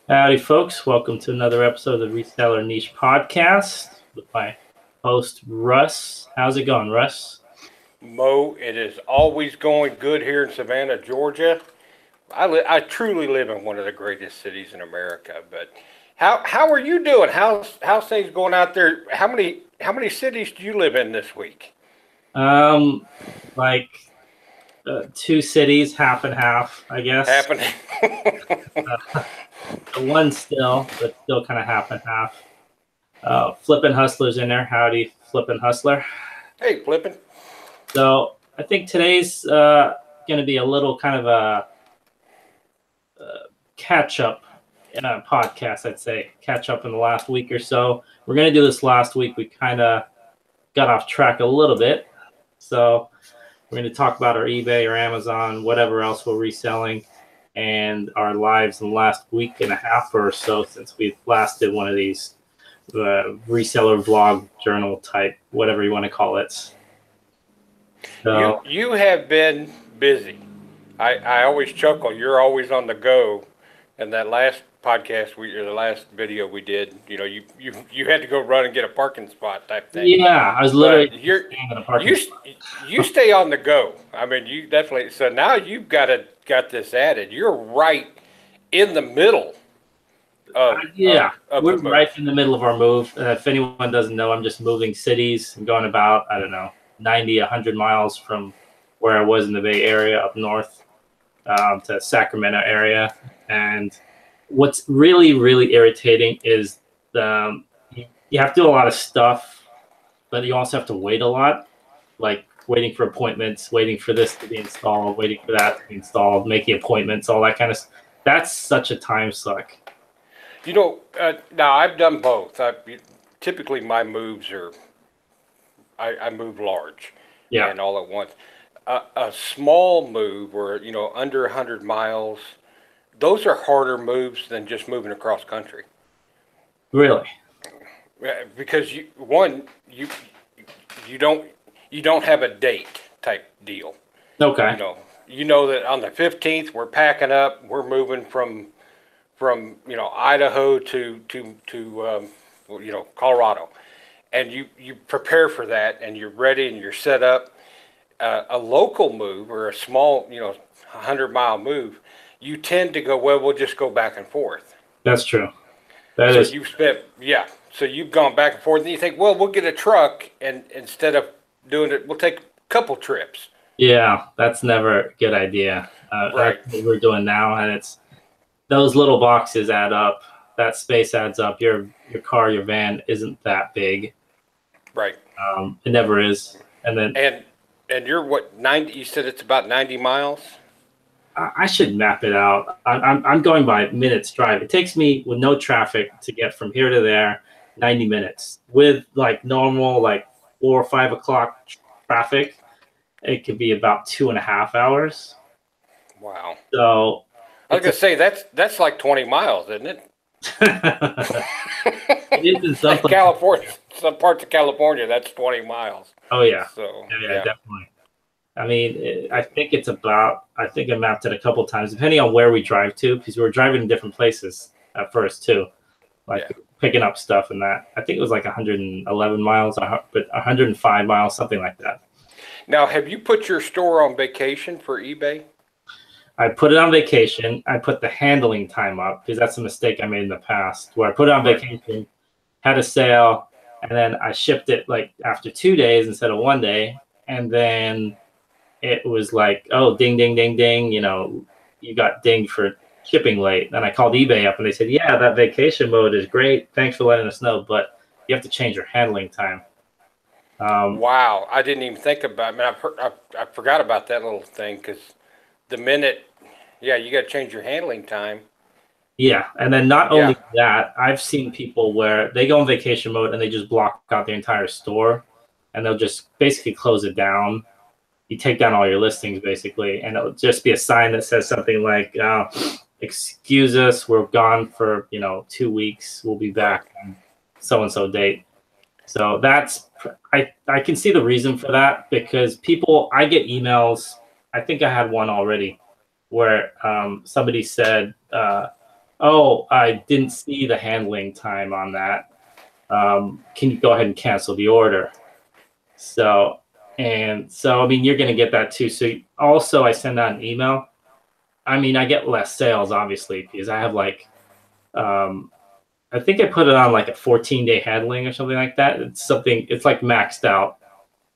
Howdy, folks. Welcome to another episode of the Reseller Niche Podcast with my host, Russ. How's it going, Russ? Mo, it is always going good here in Savannah, Georgia. I truly live in one of the greatest cities in America. But how are you doing? How's things going out there? How many cities do you live in this week? Um, like two cities, half and half, I guess. Happening. One still, but still kind of half and half. Flippin' Hustler's in there. Howdy, Flippin' Hustler. Hey, flipping. So I think today's going to be a little kind of a catch-up podcast, I'd say. Catch up in the last week or so. We're going to do this last week. We kind of got off track a little bit. So we're going to talk about our eBay or Amazon, whatever else we're reselling, and our lives in the last week and a half or so since we last did one of these reseller vlog journal type, whatever you want to call it. So, You have been busy. I always chuckle. You're always on the go. And that last podcast or the last video we did, you had to go run and get a parking spot type thing. yeah, I was literally But in a parking spot. you stay on the go. I mean, you definitely. So now you've got this added. You're right in the middle of we're the move. right in the middle of our move. If anyone doesn't know, I'm just moving cities and going about, I don't know, 90, 100 miles from where I was in the Bay Area up north to Sacramento area. And what's really, really irritating is you have to do a lot of stuff, but you also have to wait a lot, like waiting for appointments, waiting for this to be installed, waiting for that to be installed, making appointments, all that kind of stuff. That's such a time suck. Now I've done both. Typically my moves are, I move large, Yeah. and all at once. A small move, or under 100 miles, those are harder moves than just moving across country. Really? Because you don't have a date type deal. Okay. You know that on the 15th we're packing up, we're moving from Idaho to Colorado, and you prepare for that, and you're ready and you're set up. A local move or a small 100-mile move, you tend to go, well, we'll just go back and forth. That's true. So you've gone back and forth, and you think, well, we'll get a truck, and instead of doing it, we'll take a couple trips. Yeah, that's never a good idea. Right. That's what we're doing now, and it's those little boxes add up. That space adds up. Your car, your van isn't that big. Right. It never is. And then and you're what, 90? You said it's about 90 miles. I should map it out. I'm going by minutes drive. It takes me with no traffic to get from here to there, 90 minutes. With like normal 4 or 5 o'clock traffic, it could be about 2.5 hours. Wow. So I was gonna say that's like 20 miles, isn't it? it is in some places. California, some parts of California, that's 20 miles. Oh yeah. So Yeah, definitely. I mean, I think I mapped it a couple times, depending on where we drive to, because we were driving in different places at first too, picking up stuff and that. I think it was like 111 miles, but 105 miles, something like that. Now, have you put your store on vacation for eBay? I put it on vacation. I put the handling time up because that's a mistake I made in the past, where I put it on vacation, had a sale, and then I shipped it like after 2 days instead of 1 day, and then it was like, oh, ding, ding, ding, ding, you got dinged for shipping late. Then I called eBay up and they said, yeah, that vacation mode is great. Thanks for letting us know, but you have to change your handling time. Wow, I didn't even think about it. I mean, I forgot about that little thing, because the minute, you got to change your handling time. Yeah, and then not only that, I've seen people where they go on vacation mode and they just block out the entire store, and they'll just basically close it down. You take down all your listings basically, and it'll just be a sign that says something like, excuse us, we're gone for 2 weeks, we'll be back on so-and-so date. So that's, I can see the reason for that, because I get emails. I think I had one already where somebody said, Oh, I didn't see the handling time on that. Can you go ahead and cancel the order? So, I mean, you're going to get that too. So also I send out an email. I mean, I get less sales obviously because I have like, um, I think I put it on like a 14-day handling or something like that. It's like maxed out.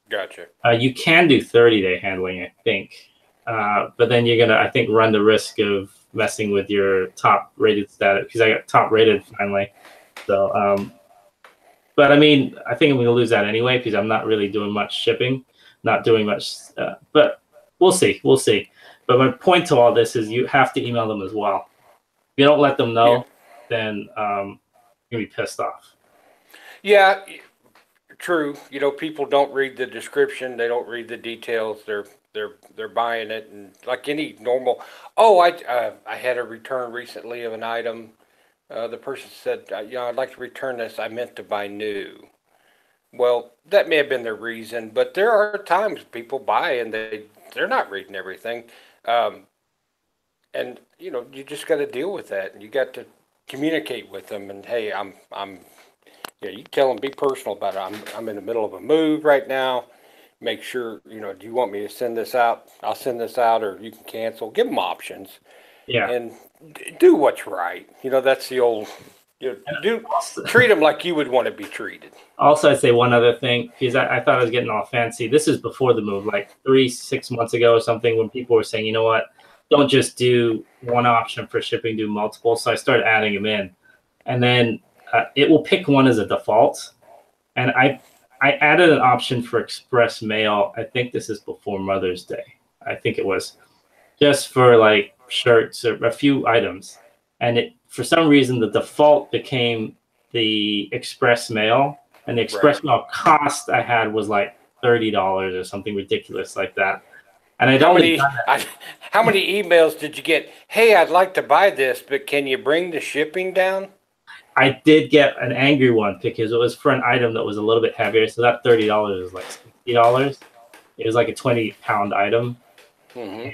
Gotcha. You can do 30-day handling, I think. But then you're going to, I think, run the risk of messing with your top rated status because I got top rated finally. So, but I mean, I think I'm going to lose that anyway because I'm not really doing much shipping, not doing much. But we'll see. We'll see. But my point to all this is you have to email them as well. If you don't let them Yeah. know, then you're going to be pissed off. Yeah, true. You know, people don't read the description. They don't read the details. They're buying it, and like any normal. Oh, I had a return recently of an item. The person said, you know, I'd like to return this. I meant to buy new. Well, that may have been their reason, but there are times people buy and they're not reading everything, um, and you know, you just got to deal with that, and you got to communicate with them. And hey, I'm yeah, you tell them, be personal about it. I'm in the middle of a move right now. Make sure, you know, do you want me to send this out? I'll send this out, or you can cancel. Give them options Yeah. and do what's right. You know, that's the old, you know, treat them like you would want to be treated. Also, I'd say one other thing because I thought I was getting all fancy. This is before the move, like 6 months ago or something, when people were saying, you know what, don't just do one option for shipping, do multiple. So I started adding them in, and then it will pick one as a default. And I added an option for express mail. I think this is before Mother's Day. I think it was just for like shirts or a few items, and it for some reason the default became the express mail, and the express Right. mail cost I had was like $30 or something ridiculous like that. And I'd How only many done it. how many emails did you get? Hey, I'd like to buy this, but can you bring the shipping down? I did get an angry one because it was for an item that was a little bit heavier. So that $30 was like $60. It was like a 20-pound item. Mm-hmm.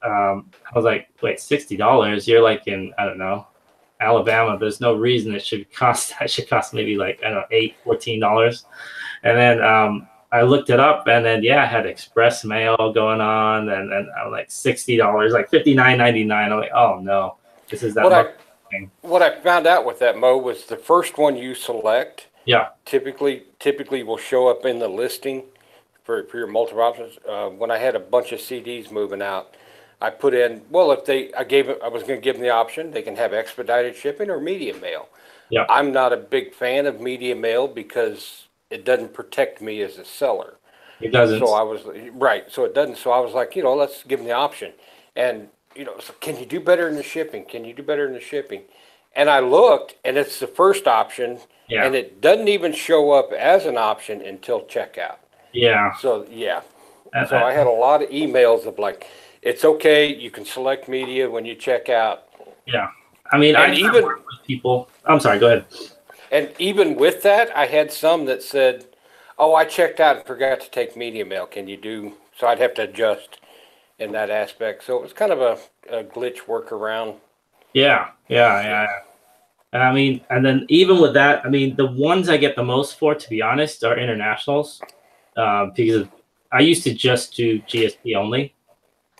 I was like, wait, $60? You're like in, I don't know, Alabama. There's no reason it should cost that should cost maybe like, I don't know, $14. And then I looked it up, and then yeah, I had express mail going on, and then I'm like $60, like $59.99. I'm like, oh no, this is that What much I thing. what I found out with that, Mo, was the first one you select Yeah, typically will show up in the listing for your multiple options. When I had a bunch of CDs moving out, I put in, well, if they I was going to give them the option, they can have expedited shipping or media mail. yeah, I'm not a big fan of media mail because it doesn't protect me as a seller. it doesn't. So I was right. So it doesn't. So I was like, you know, let's give them the option. And you know, so can you do better in the shipping? Can you do better in the shipping? And I looked, and it's the first option, Yeah, and it doesn't even show up as an option until checkout. yeah, So yeah. and, So I had a lot of emails of like, it's okay, you can select media when you check out. yeah. I mean, I And try to even work with people. I'm sorry. Go ahead. and even with that, I had some that said, "Oh, I checked out and forgot to take media mail. Can you do?" So I'd have to adjust in that aspect. So it was kind of a glitch workaround. Yeah, yeah, yeah. And I mean, and then even with that, I mean, the ones I get the most for, to be honest, are internationals, because I used to just do GSP only,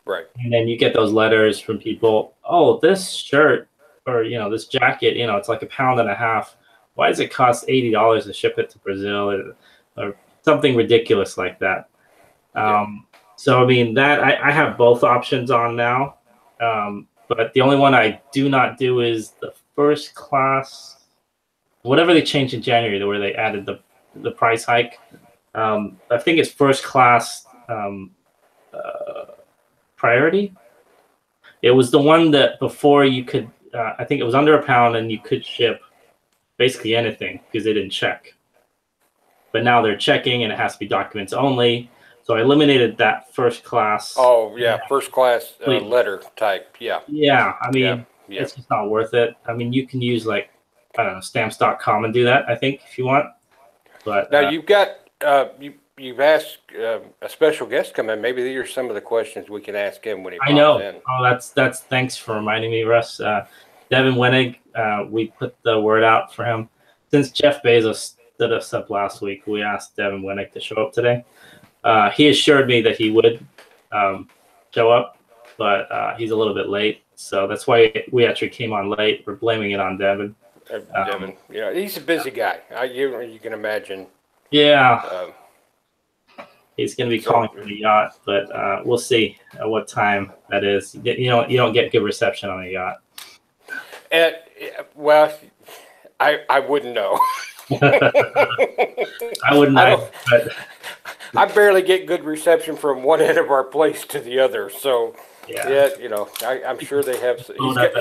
Right. and then you get those letters from people. Oh, this shirt or this jacket, it's like a pound and a half. Why does it cost $80 to ship it to Brazil or something ridiculous like that? Yeah. So I mean that I have both options on now, but the only one I do not do is the first class. Whatever they changed in January, where they added the price hike. I think it's first class priority. It was the one that before you could. I think it was under a pound and you could ship basically anything because they didn't check. But now they're checking and it has to be documents only. So I eliminated that first class. Oh yeah, first class Completely. letter type. Yeah. Yeah, I Yeah. mean, Yeah. it's just not worth it. I mean, you can use like, I don't know, stamps.com and do that, I think, if you want. But Now you've got you've asked a special guest come in. Maybe these are some of the questions we can ask him when he I pops know. in. Oh, that's thanks for reminding me, Russ. Devin Wenig, we put the word out for him. Since Jeff Bezos stood us up last week, we asked Devin Wenig to show up today. He assured me that he would show up, but he's a little bit late. So that's why we actually came on late. We're blaming it on Devin. Devin, he's a busy guy. You can imagine. Yeah. He's going to be calling from the yacht, but we'll see at what time that is. You don't get good reception on a yacht. Well, I wouldn't know. I wouldn't know. I barely get good reception from one end of our place to the other. So, yeah, I'm sure they have.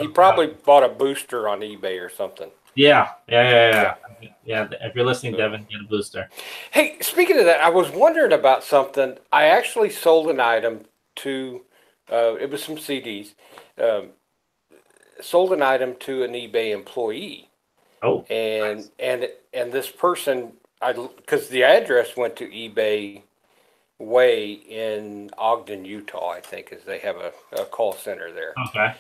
He probably bought a booster on eBay or something. Yeah. If you're listening, Devin, get a booster. Hey, speaking of that, I was wondering about something. I actually sold an item to, it was some CDs, sold an item to an eBay employee. Oh. And this person, because the address went to eBay Way in Ogden, Utah, I think, as they have a call center there. Okay.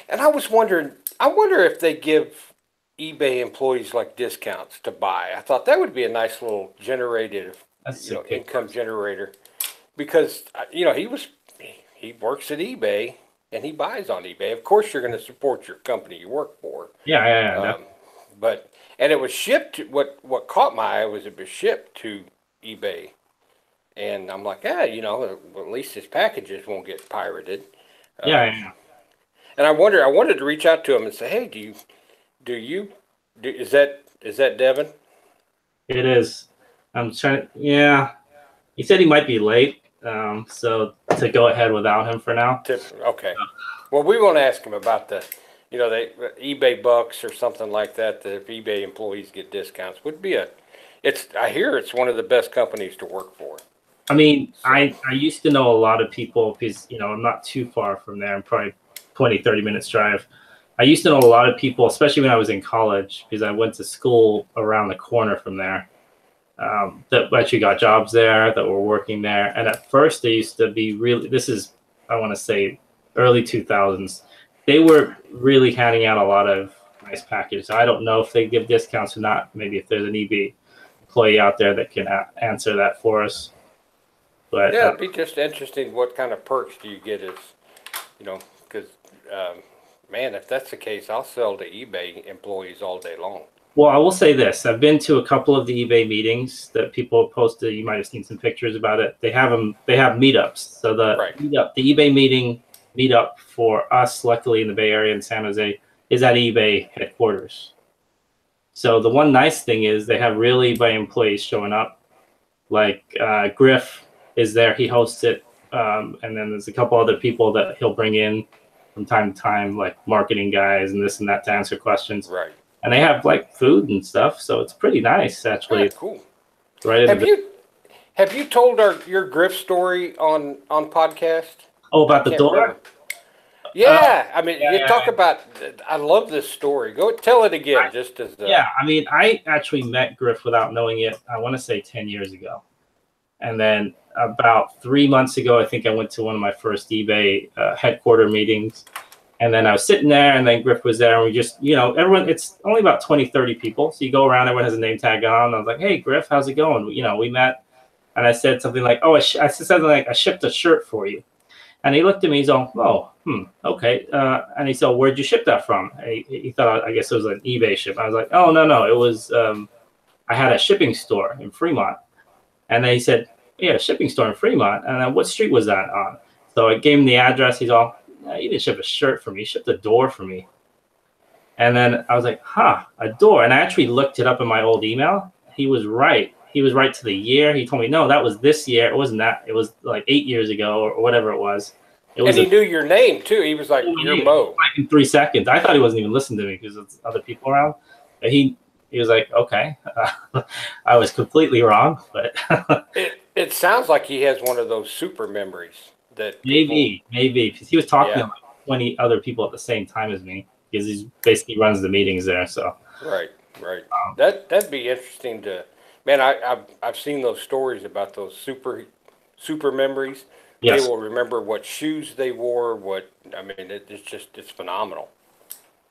And I was wondering, I wonder if they give eBay employees like discounts to buy. I thought that would be a nice little income generator, because he works at eBay and he buys on eBay. Of course, you're going to support your company you work for. Yeah. And it was shipped. What caught my eye was it was shipped to eBay, and I'm like, at least his packages won't get pirated. Yeah. And I wanted to reach out to him and say, hey, is that Devin? It is. I'm trying. Yeah, he said he might be late, so to go ahead without him for now. Okay. Well, we won't ask him about the eBay bucks or something like that. That if eBay employees get discounts, would be I hear it's one of the best companies to work for. I mean, so, I used to know a lot of people because I'm not too far from there. I'm probably 20-30 minutes drive. I used to know a lot of people, especially when I was in college, because I went to school around the corner from there, that actually got jobs there, that were working there. And at first, they used to be this is, I want to say, early 2000s. They were really handing out a lot of nice packages. I don't know if they give discounts or not. Maybe if there's an eBay employee out there that can answer that for us. But yeah, it'd be just interesting. What kind of perks do you get as, because, man, if that's the case, I'll sell to eBay employees all day long. Well, I will say this. I've been to a couple of the eBay meetings that people posted. You might have seen some pictures about it. They have meetups. So the eBay meetup for us, luckily in the Bay Area in San Jose, is at eBay headquarters. So the one nice thing is they have real eBay employees showing up. Like Griff is there. He hosts it. And then there's a couple other people that he'll bring in from time to time, like marketing guys and this and that to answer questions. Right. And they have like food and stuff, so it's pretty nice actually. Yeah, cool. Right. Have you told your Griff story on podcast? Oh, about the door? Remember. Yeah, you talk about. I love this story. Go tell it again, just as. Yeah, I actually met Griff without knowing it. I want to say 10 years ago, and then about 3 months ago, I think I went to one of my first eBay headquarter meetings, and then I was sitting there, and then Griff was there, and we just, everyone. It's only about 20, 30 people, so you go around. Everyone has a name tag on. I was like, "Hey, Griff, how's it going?" We met, and I said something like, "Oh, I said something like I shipped a shirt for you." And he looked at me, he's all, okay. And he said, where'd you ship that from? He thought, I guess it was an eBay ship. I was like, oh, no. It was, I had a shipping store in Fremont. And then he said, yeah, a shipping store in Fremont. And then what street was that on? So I gave him the address. He's all, you didn't ship a shirt for me. You shipped a door for me. And then I was like, a door. And I actually looked it up in my old email. He was right. He was right to the year. He told me, no, that was this year. It wasn't that. It was like 8 years ago or whatever it was. And he knew your name, too. He was like, you're Mo. Like in 3 seconds. I thought he wasn't even listening to me because there's other people around. But he was like, okay. I was completely wrong. But it sounds like he has one of those super memories. That maybe. Because he was talking to like 20 other people at the same time as me. Because he basically runs the meetings there. So Right. That'd be interesting to... Man, I've seen those stories about those super memories. Yes. They will remember what shoes they wore. It's phenomenal.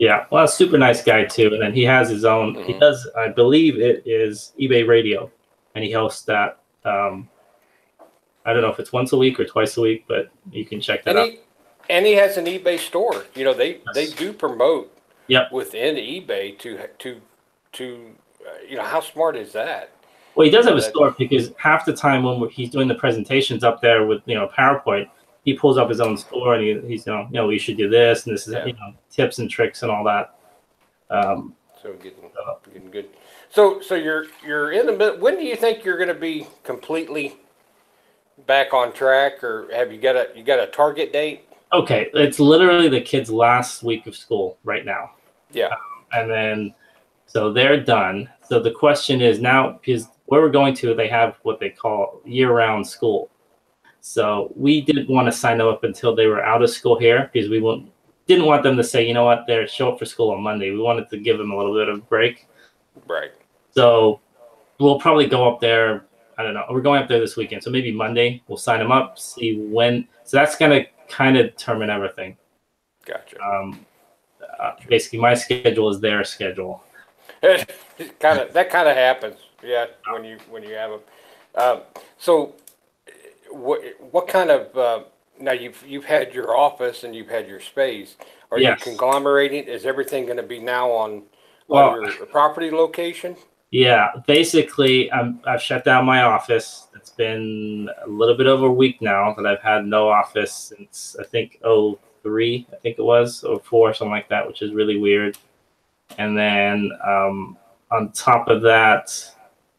Yeah, well, super nice guy too. And then he has his own. He Hmm. does, I believe, it is eBay Radio, and he hosts that. I don't know if it's once a week or twice a week, but you can check that And out. he has an eBay store. You know, they Yes. do promote Yep. within eBay you know, how smart is that? Well, he You does have know a that. store because half the time when he's doing the presentations up there with PowerPoint, he pulls up his own store and he's we should do this and this is Yeah. tips and tricks and all that. Um, So getting so, getting good. So you're in the middle. When do you think you're going to be completely back on track, or have you got a target date? okay, it's literally the kids' last week of school right now, Yeah. and then so they're done. So the question is now because where we're going to, they have what they call year-round school. So we didn't want to sign them up until they were out of school here because didn't want them to say, you know what, they're show up for school on Monday. We wanted to give them a little bit of a break. Right. So we'll probably go up there. I don't know. We're going up there this weekend. So maybe Monday we'll sign them up, see when. So that's going to kind of determine everything. Gotcha. Basically, my schedule is their schedule. That kind of happens. Yeah. When you have them. So what kind of now you've had your office and you've had your space. Are you Yes. conglomerating? Is everything going to be now on Well, your property location? yeah, basically, I've shut down my office. It's been a little bit over a week now that I've had no office since I think '03, I think it was, or '04, something like that, which is really weird. And then on top of that,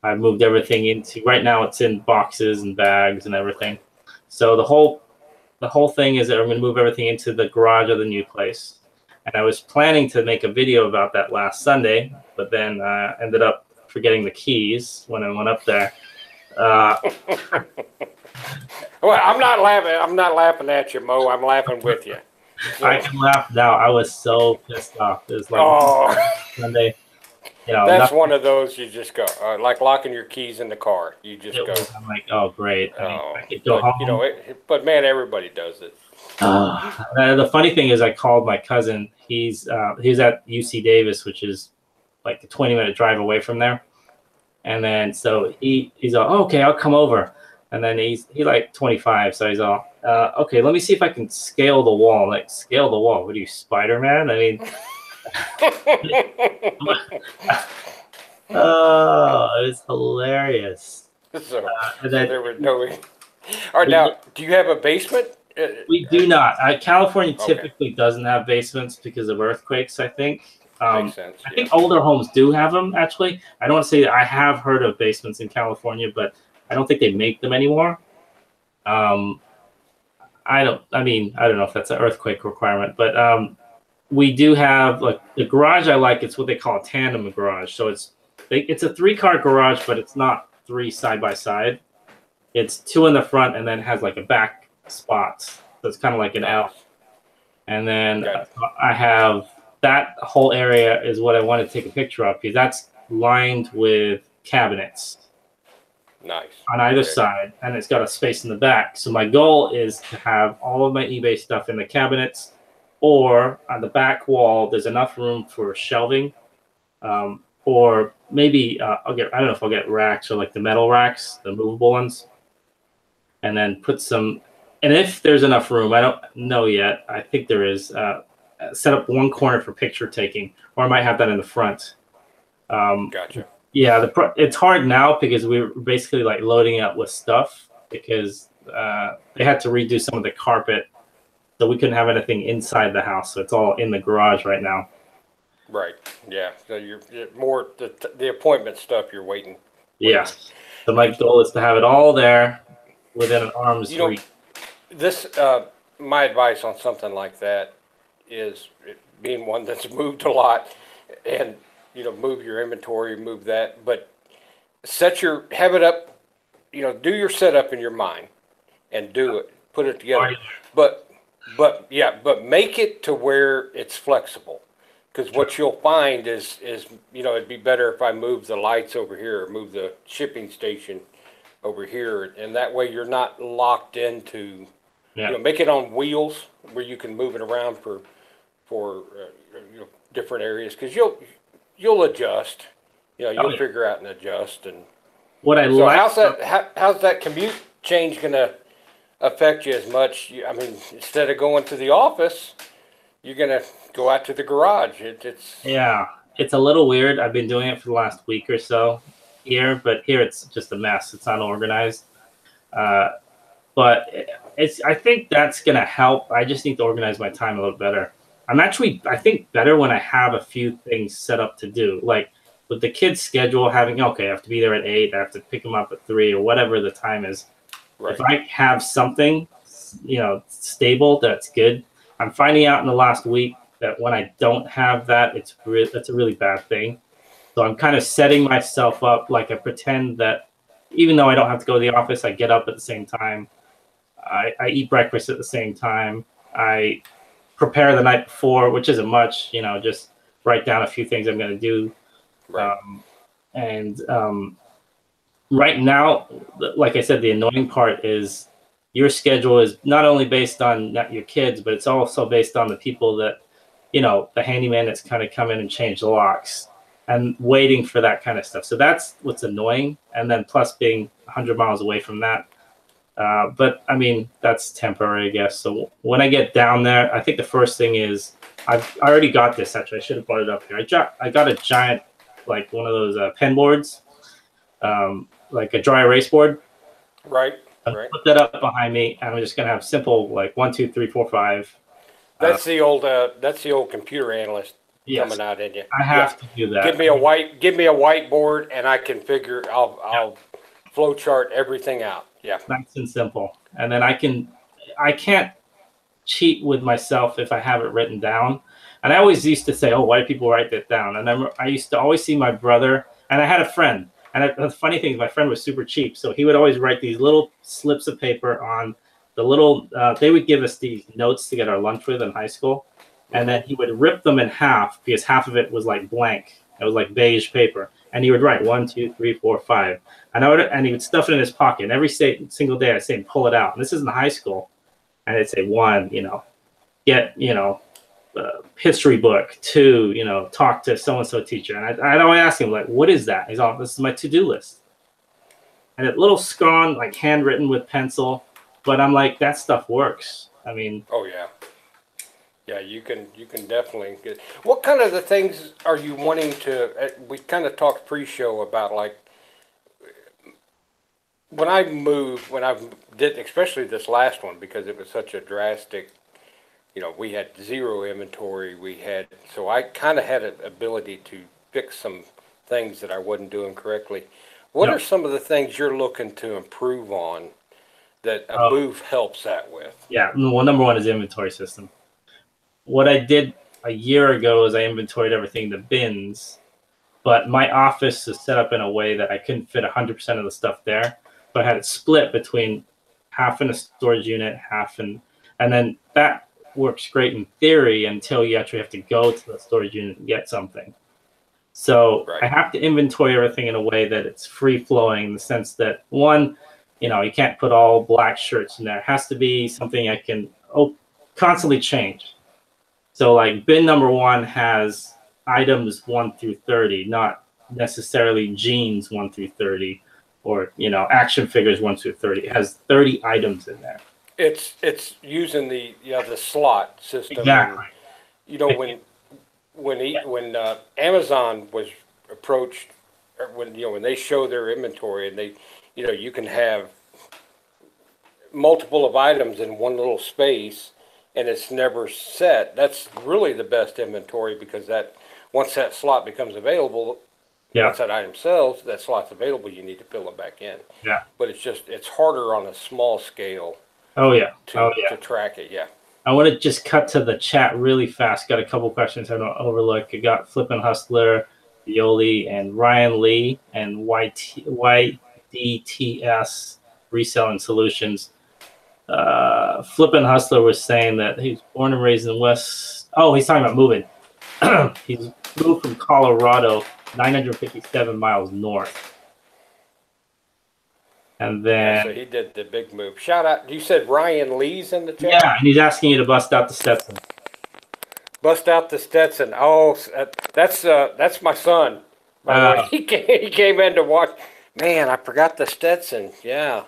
I moved everything into right now. It's in boxes and bags and everything. So the whole thing is that I'm going to move everything into the garage of the new place. And I was planning to make a video about that last Sunday, but then ended up forgetting the keys when I went up there. Uh, Well, I'm not laughing. I'm not laughing at you, Mo. I'm laughing with you. I So, can laugh now. I was so pissed off. It was like oh, Sunday, that's nothing. one of those you just go like locking your keys in the car. You just It go, was. I'm like, oh great. I mean, oh. I could go But you home. know, but man, everybody does it. The funny thing is, I called my cousin. He's at UC Davis, which is like a 20-minute drive away from there. And then so he's all, oh, okay, I'll come over. And then he like 25, so he's all, okay, let me see if I can scale the wall. I'm like, scale the wall? What are you, Spider-Man? I mean, oh, it's hilarious. So, And so then there was no. All right, now, do you have a basement? we do not. California Okay, typically doesn't have basements because of earthquakes, I think. makes sense. I Yeah. think older homes do have them, actually. I don't want to say that I have heard of basements in California, but I don't think they make them anymore. Um, I don't know if that's an earthquake requirement, but we do have like the garage I like. It's what they call a tandem garage. So it's a three-car garage, but it's not three side by side. It's two in the front and then has like a back spot. So it's kind of like an L. Nice. And then Got I have that whole area is what I want to take a picture of because that's lined with cabinets nice. on either Okay. side, and it's got a space in the back. So my goal is to have all of my eBay stuff in the cabinets, or on the back wall, there's enough room for shelving, or maybe I don't know if I'll get racks or like the metal racks, the movable ones, and then put some. And if there's enough room, I don't know yet. I think there is. Set up one corner for picture taking, or I might have that in the front. Um, Gotcha. Yeah, it's hard now because we're basically like loading up with stuff because they had to redo some of the carpet, so we couldn't have anything inside the house. So it's all in the garage right now. Right. Yeah. So you're more the appointment stuff. You're waiting. Yeah. So my goal is to have it all there within an arm's You know, reach. this my advice on something like that is being one that's moved a lot, and move your inventory, move that, but have it up, do your setup in your mind and do it, put it together. But but make it to where it's flexible. Because what you'll find is it'd be better if I move the lights over here or move the shipping station over here, and that way you're not locked into, Yeah. make it on wheels where you can move it around for different areas? Because you'll adjust. You know, you'll figure out and adjust. And what I so like. how's that commute change going to affect you as much? I mean, instead of going to the office, you're going to go out to the garage. Yeah, it's a little weird. I've been doing it for the last week or so here, but here it's just a mess. It's not organized. But I think that's going to help. I just need to organize my time a little better. I'm actually, I think, better when I have a few things set up to do. Like with the kids' schedule, having, okay, I have to be there at 8, I have to pick them up at 3, or whatever the time is. Right. If I have something, stable, that's good. I'm finding out in the last week that when I don't have that, that's a really bad thing. So I'm kind of setting myself up, like I pretend that even though I don't have to go to the office, I get up at the same time. I eat breakfast at the same time. I prepare the night before, which isn't much, just write down a few things I'm going to do. Right. Right now, like I said, the annoying part is your schedule is not only based on not your kids, but it's also based on the people that, the handyman that's kind of come in and change the locks and waiting for that kind of stuff. So that's what's annoying. And then plus being 100 miles away from that. But I mean, that's temporary, I guess. So when I get down there, I think the first thing is I already got this. Actually, I should have brought it up here. I got a giant, like one of those pen boards, like a dry erase board. Right. Right. Put that up behind me, and I'm just gonna have simple like 1, 2, 3, 4, 5. That's the old computer analyst coming out in you. I have to do that. Give me a whiteboard, and I can figure. I'll flow chart everything out. Yeah. Nice and simple. And then I can't cheat with myself if I have it written down. And I always used to say, oh, why do people write that down? And I used to always see my brother, and I had a friend. And the funny thing is my friend was super cheap. So he would always write these little slips of paper on the little, they would give us these notes to get our lunch with in high school. And then he would rip them in half because half of it was like blank. It was like beige paper. And he would write 1, 2, 3, 4, 5. And he would stuff it in his pocket. And every single day I'd say, pull it out. And this is in high school. And I'd say, 1, get, history book. 2, talk to so-and-so teacher. And I'd always ask him, like, what is that? He's all, this is my to-do list. And a little scrawled, like handwritten with pencil. But I'm like, that stuff works. I mean. Oh, yeah. Yeah, you can definitely get. What kind of the things are you wanting to? We kind of talked pre-show about like when I did, especially this last one because it was such a drastic. We had 0 inventory. So I kind of had an ability to fix some things that I wasn't doing correctly. What are some of the things you're looking to improve on that a move helps that with? Yeah, well, number 1 is inventory system. What I did a year ago is I inventoried everything in the bins, but my office is set up in a way that I couldn't fit 100% of the stuff there. So I had it split between half in a storage unit, and then that works great in theory until you actually have to go to the storage unit and get something. So I have to inventory everything in a way that it's free flowing in the sense that 1, you can't put all black shirts in there. It has to be something I can constantly change. So like bin number 1 has items 1 through 30, not necessarily jeans 1 through 30 or, action figures 1 through 30. It has 30 items in there. It's using the slot system. Exactly. And, when Amazon was approached, or when they show their inventory and they, you can have multiple of items in one little space. And it's never set. That's really the best inventory because once that slot becomes available, once that item sells, that slot's available, you need to fill it back in. Yeah. But it's harder on a small scale. Oh yeah. To track it. Yeah. I want to just cut to the chat really fast. Got a couple questions I don't overlook. I got Flippin' Hustler, Violi, and Ryan Lee, and YDTS Reselling Solutions. Flippin' Hustler was saying that he's born and raised in West. Oh, he's talking about moving. He's moved from Colorado, 957 miles north. And then. So he did the big move. Shout out. You said Ryan Lee's in the chat? Yeah, and he's asking you to bust out the Stetson. bust out the Stetson. Oh, that's my son. By the way, he came in to watch. Man, I forgot the Stetson. Yeah,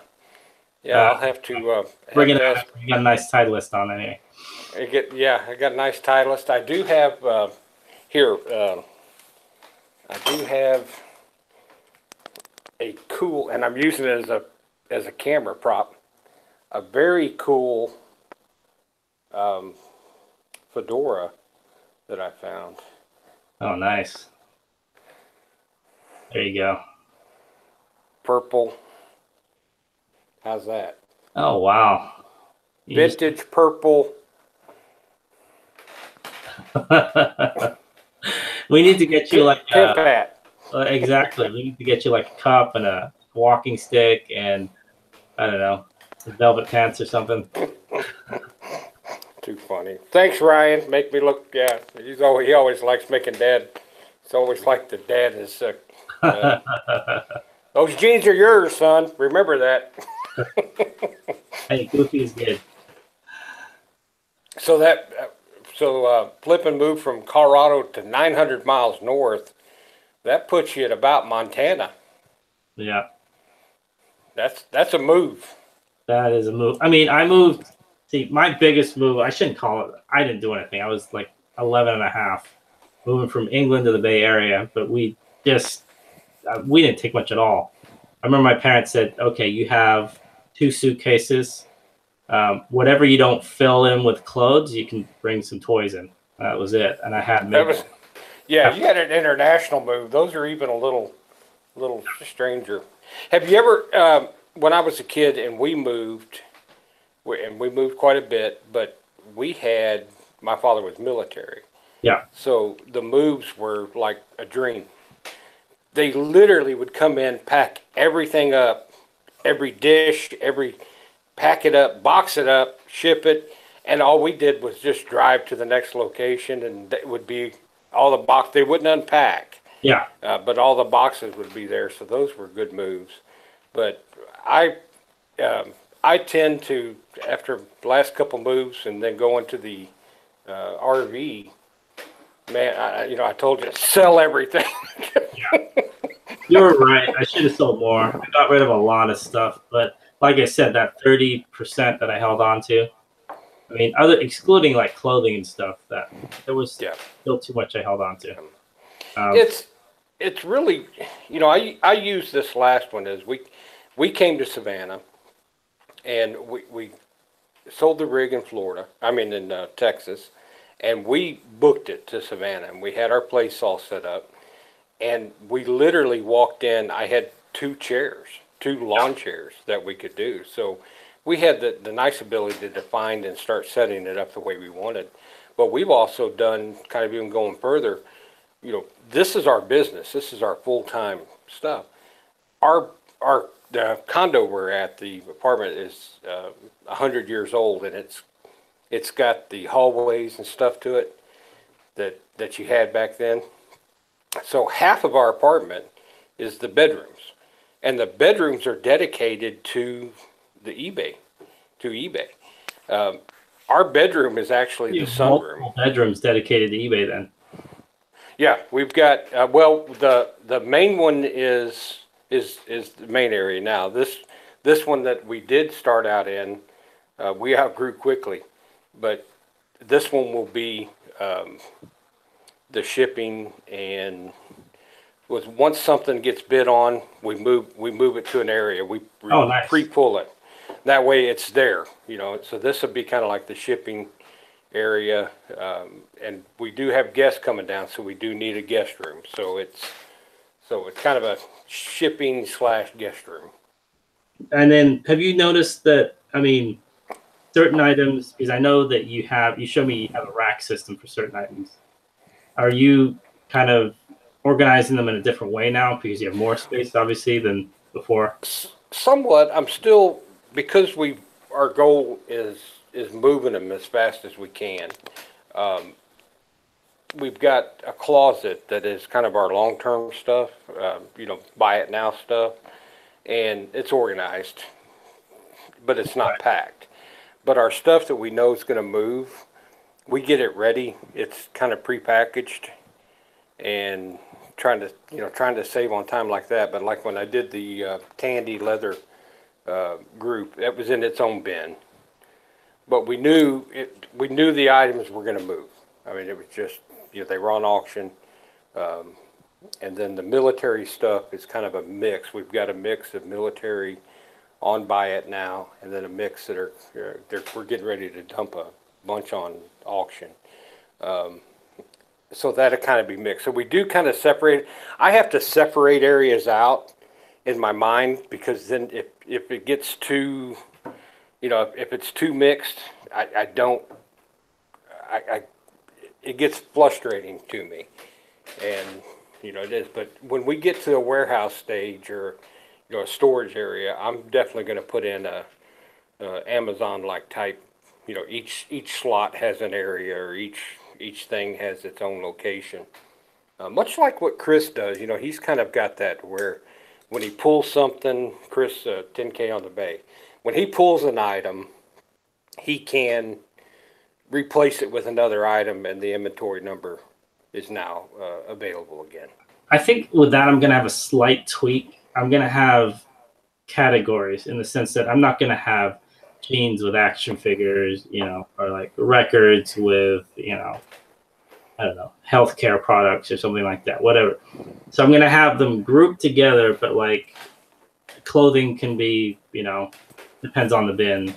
I'll have to bring it ask. out. You got a nice Titleist on anyway. I got a nice Titleist. I do have here. I do have a cool, and I'm using it as a camera prop. A very cool fedora that I found. Oh, nice. There you go. Purple. How's that? Oh, wow. Vintage purple. We need to get you like pimp hat. Exactly. We need to get you like a cup and a walking stick and I don't know, velvet pants or something. Too funny. Thanks, Ryan. Make me look. Yeah, he always likes making Dad. It's always like the dad is. Those jeans are yours, son. Remember that. Hey, Goofy is good. So Flippin' moved from Colorado to 900 miles north. That puts you at about Montana. Yeah. That's a move. That is a move. I mean, I moved. See, my biggest move, I shouldn't call it. I didn't do anything. I was like 11 and a half, moving from England to the Bay Area. But we didn't take much at all. I remember my parents said, okay, you have 2 suitcases. Whatever you don't fill in with clothes, you can bring some toys in. That was it. And I had maybe. You had an international move. Those are even a little stranger. Have you ever, when I was a kid and we moved quite a bit, but my father was military. Yeah. So the moves were like a dream. They literally would come in, pack everything up, every dish, pack it up, box it up, ship it, and all we did was just drive to the next location, and it would be all the box. They wouldn't unpack. Yeah. But all the boxes would be there, so those were good moves. But I tend to, after the last couple moves and then going to the RV, man, I told you, sell everything. Yeah. You were right. I should have sold more. I got rid of a lot of stuff, but like I said, that 30% that I held on to, I mean, excluding like clothing and stuff, that there was still too much I held on to. It's really, I used this last one as we came to Savannah, and we sold the rig in Texas, and we booked it to Savannah, and we had our place all set up, and we literally walked in. I had 2 lawn chairs that we could do, so we had the nice ability to find and start setting it up the way we wanted. But we've also done, kind of even going further, this is our business. This is our full-time stuff. The condo we're at, the apartment, is 100 years old, and it's got the hallways and stuff to it that you had back then. So half of our apartment is the bedrooms, and the bedrooms are dedicated to eBay. Our bedroom is actually the sunroom. Bedrooms dedicated to eBay, then. Yeah, we've got the main one is the main area now. This one that we did start out in, we outgrew quickly, but this one will be the shipping, and once something gets bid on, we move it to an area. We nice. pre-pull it. That way it's there, So this would be kind of like the shipping area, and we do have guests coming down, so we do need a guest room. So it's kind of a shipping / guest room. And then, have you noticed that? I mean, certain items, because I know that you showed me you have a rack system for certain items. Are you kind of organizing them in a different way now because you have more space, obviously, than before? Somewhat. I'm still, because our goal is moving them as fast as we can. We've got a closet that is kind of our long-term stuff, buy it now stuff, and it's organized, but it's not packed. But our stuff that we know is going to move, we get it ready. It's kind of prepackaged, and trying to save on time like that. But like when I did the Tandy leather group, that was in its own bin. But we knew the items were going to move. I mean, it was just, they were on auction. And then the military stuff is kind of a mix. We've got a mix of military on buy it now, and then a mix that we're getting ready to dump a bunch on auction. So that'll kind of be mixed. So we do kind of separate. I have to separate areas out in my mind, because then if it gets too, if it's too mixed, it gets frustrating to me. And, it is. But when we get to a warehouse stage or, a storage area, I'm definitely going to put in a Amazon-like type, each slot has an area, or each thing has its own location. Much like what Chris does, he's kind of got that where when he pulls something, Chris, 10K on the Bay, when he pulls an item, he can replace it with another item, and the inventory number is now available again. I think with that, I'm going to have a slight tweak. I'm going to have categories, in the sense that I'm not going to have jeans with action figures, or like records with, I don't know, healthcare products or something like that, whatever. So I'm going to have them grouped together, but like clothing can be, depends on the bin.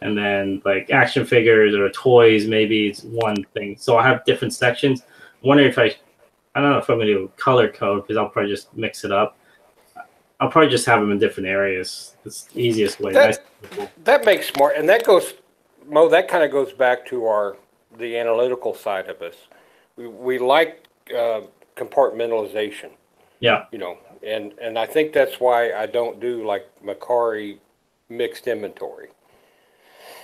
And then like action figures or toys, maybe it's one thing. So I have different sections. I'm wondering if I don't know if I'm going to do color code, because I'll probably just mix it up. I'll probably just have them in different areas. It's the easiest way. That makes smart, and that kind of goes back to the analytical side of us. We like compartmentalization. Yeah. And I think that's why I don't do like Macari mixed inventory.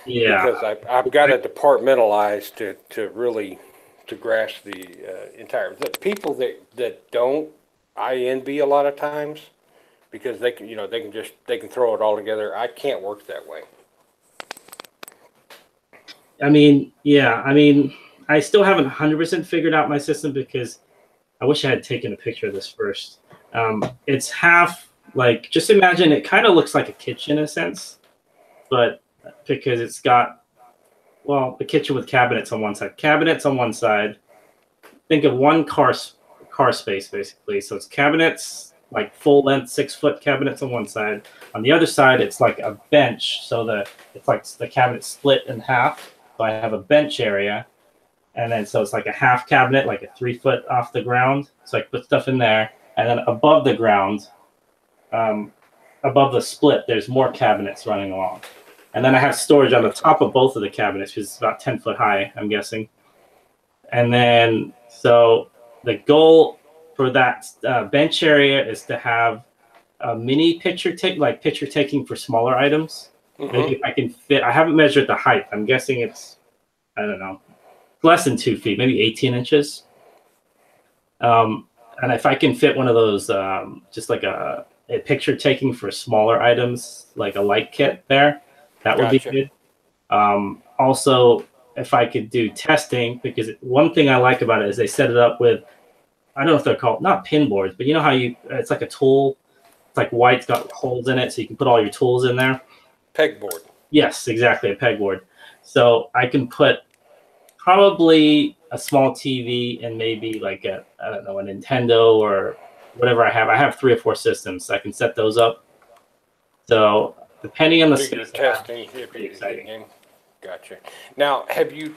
Yeah. Because I've got to departmentalize to really grasp the entire. The people that don't, I envy a lot of times, because they can they can throw it all together. I can't work that way. I mean, yeah. I mean, I still haven't 100% figured out my system, because I wish I had taken a picture of this first. It's half, like, just imagine it kind of looks like a kitchen in a sense, but because it's got, well, a kitchen with cabinets on one side. Cabinets on one side. Think of one car space, basically. So it's cabinets, like full length 6-foot cabinets on one side. On the other side, it's like a bench. So it's like the cabinet split in half. So I have a bench area. And then so it's like a half cabinet, like a 3-foot off the ground. So I put stuff in there. And then above the ground, above the split, there's more cabinets running along. And then I have storage on the top of both of the cabinets, which is about 10 foot high, I'm guessing. And then, so the goal for that bench area is to have a mini picture taking for smaller items. Mm-hmm. Maybe if I can fit, I haven't measured the height. I'm guessing it's, I don't know, less than 2 feet, maybe 18 inches. And if I can fit one of those, just like a picture taking for smaller items, like a light kit there, that would be good. Also, if I could do testing, because one thing I like about it is they set it up with, I don't know if they're called, not pin boards, but you know how it's like a tool. It's like white, it's got holes in it, so you can put all your tools in there. Pegboard. Yes, exactly, a pegboard. So I can put probably a small TV and maybe like a Nintendo or whatever I have. I have 3 or 4 systems, so I can set those up. So depending on the space, testing, exciting. Gotcha. Now, have you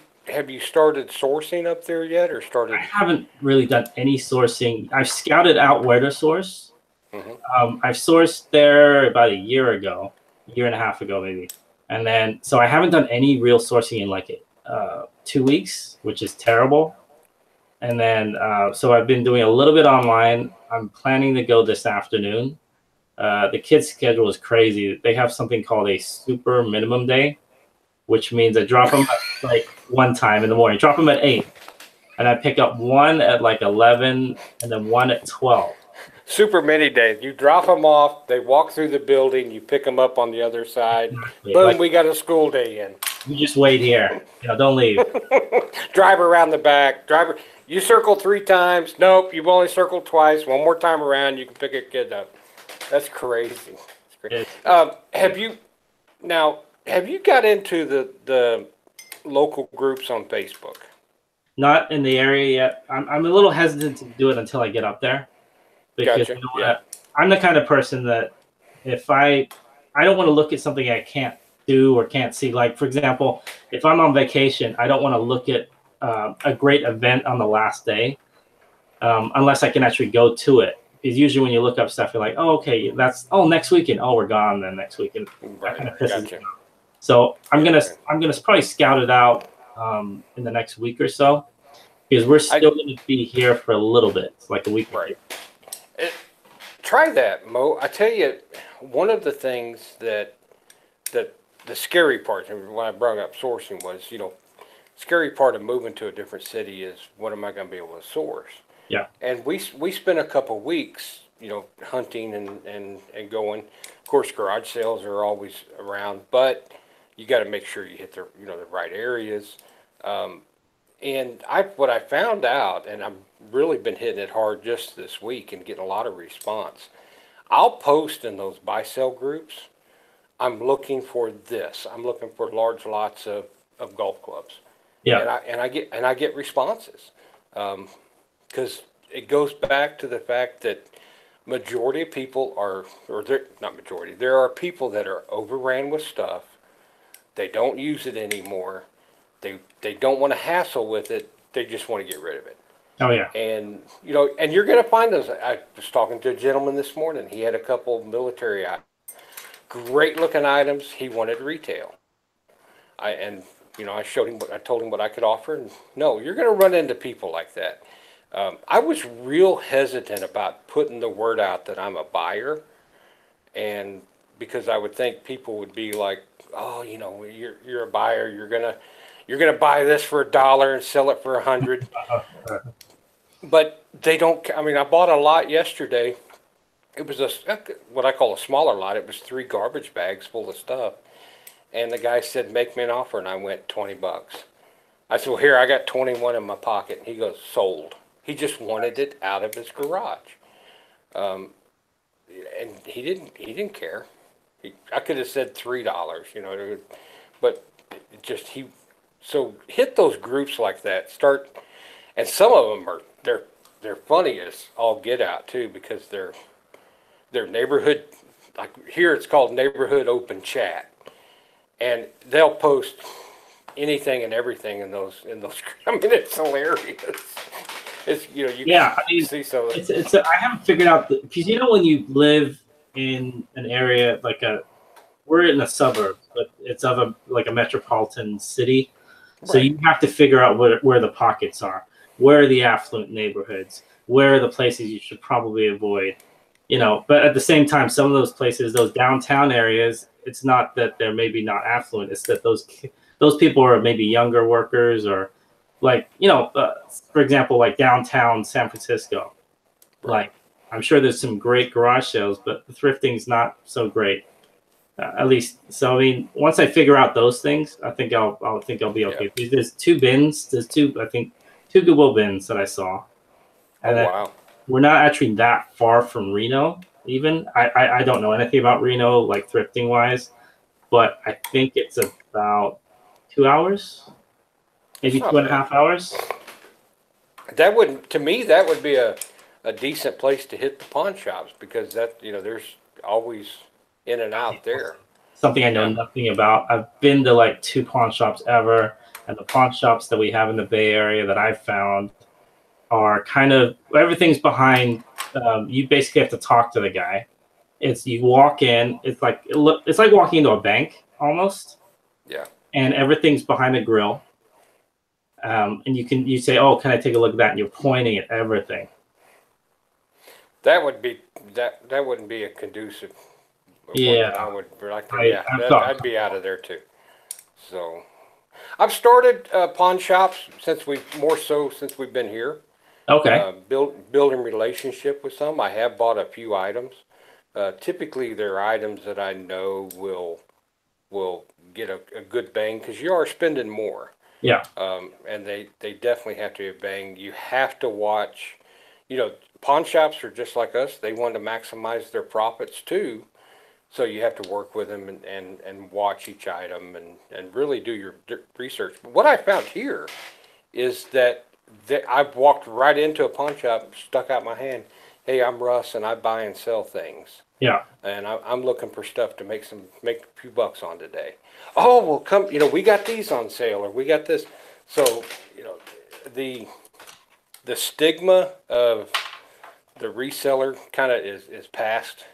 started sourcing up there yet, or started? I haven't really done any sourcing. I've scouted out where to source. Mm-hmm. I've sourced there about a year and a half ago, maybe. And then, so I haven't done any real sourcing in like 2 weeks, which is terrible. And then, so I've been doing a little bit online. I'm planning to go this afternoon. The kids' schedule is crazy. They have something called a super minimum day, which means I drop them at like one time in the morning. Drop them at 8, and I pick up one at like 11, and then one at 12. Super mini days. You drop them off. They walk through the building. You pick them up on the other side. Exactly. Boom! Like, we got a school day in. You just wait here. Don't leave. Drive around the back. You circle 3 times. Nope, you've only circled twice. One more time around, you can pick a kid up. That's crazy. That's crazy. Have you got into the local groups on Facebook? Not in the area yet. I'm a little hesitant to do it until I get up there, because Gotcha. I'm the kind of person that if I don't want to look at something I can't do or can't see. Like, for example, if I'm on vacation, I don't want to look at a great event on the last day unless I can actually go to it. Because usually when you look up stuff, you're like, oh, okay, next weekend. Oh, we're gone then next weekend. That kind of pisses me off. So I'm gonna probably scout it out in the next week or so, because we're still going to be here for a little bit. It's like a week. Right. Try that, Mo. I tell you, one of the things that the scary part, and when I brought up sourcing, was, scary part of moving to a different city is, what am I going to be able to source? Yeah. And we spent a couple weeks, hunting and going. Of course, garage sales are always around, but you got to make sure you hit the right areas. And what I found out, and I've really been hitting it hard just this week and getting a lot of response. I'll post in those buy-sell groups, I'm looking for this. I'm looking for large lots of golf clubs. Yeah. And I get responses, because it goes back to the fact that majority of people not majority. There are people that are overran with stuff. They don't use it anymore. They don't want to hassle with it. They just want to get rid of it. Oh yeah. And and you're going to find those. I was talking to a gentleman this morning. He had a couple of military items, great looking items. He wanted retail. I showed him I told him what I could offer. And no, you're going to run into people like that. I was real hesitant about putting the word out that I'm a buyer, and because I would think people would be like, oh, you're a buyer. You're gonna buy this for $1 and sell it for $100. But they don't. I mean, I bought a lot yesterday. It was what I call a smaller lot. It was 3 garbage bags full of stuff. And the guy said, make me an offer. And I went, $20. I said, well, here, I got 21 in my pocket. And he goes, sold. He just wanted it out of his garage. And he didn't care. I could have said $3, but so hit those groups like that. And some of them they're funny as all get out too, because they're neighborhood, like here it's called neighborhood open chat, and they'll post anything and everything in those. I mean, it's hilarious. It's you see so. I haven't figured out because when you live in an area we're in a suburb, but it's of a metropolitan city. So you have to figure out where the pockets are, where are the affluent neighborhoods, where are the places you should probably avoid, But at the same time, some of those places, those downtown areas, it's not that they're maybe not affluent. It's that those people are maybe younger workers, or for example, like downtown San Francisco. Like, I'm sure there's some great garage sales, but the thrifting's not so great. At least, so I mean, once I figure out those things, I think I'll be okay. Yeah. There's 2 bins. There's 2 Goodwill bins that I saw, and wow. We're not actually that far from Reno. Even I don't know anything about Reno, like thrifting wise, but I think it's about 2 hours, maybe 2.5 hours. That would be a decent place to hit the pawn shops, because there's always in and out there. Something I know nothing about. I've been to like 2 pawn shops ever, and the pawn shops that we have in the Bay Area that I've found are kind of, everything's behind. You basically have to talk to the guy. You walk in. It's like walking into a bank almost. Yeah. And everything's behind a grill. And you say, oh, can I take a look at that? And you're pointing at everything. That wouldn't be a conducive. Yeah, I'd be out of there too. So, I've started pawn shops since we've been here. Okay. Building relationship with some. I have bought a few items. Typically, they're items that I know will get a good bang because you are spending more. Yeah. And they definitely have to be a bang. You have to watch, pawn shops are just like us. They want to maximize their profits too. So you have to work with them and watch each item and really do your research. But what I found here is that I've walked right into a pawn shop, stuck out my hand. Hey, I'm Russ, and I buy and sell things. Yeah. And I'm looking for stuff to make a few bucks on today. Oh, well, come, we got these on sale, or we got this. So, the stigma of the reseller kind of is past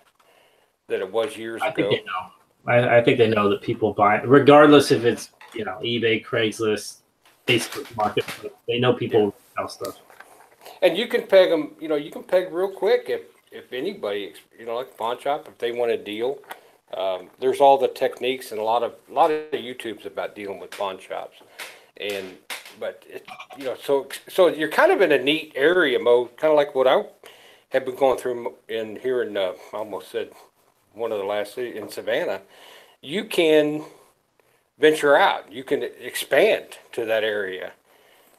that it was years I ago. think they know. I think they know that people buy, regardless if it's eBay, Craigslist, Facebook Marketplace. They know people sell stuff. And you can peg them. You can peg real quick if anybody, like a pawn shop, if they want a deal. There's all the techniques and a lot of YouTubes about dealing with pawn shops, but so you're kind of in a neat area mode, kind of like what I have been going through here in I almost said one of the last cities in Savannah. You can venture out, you can expand to that area,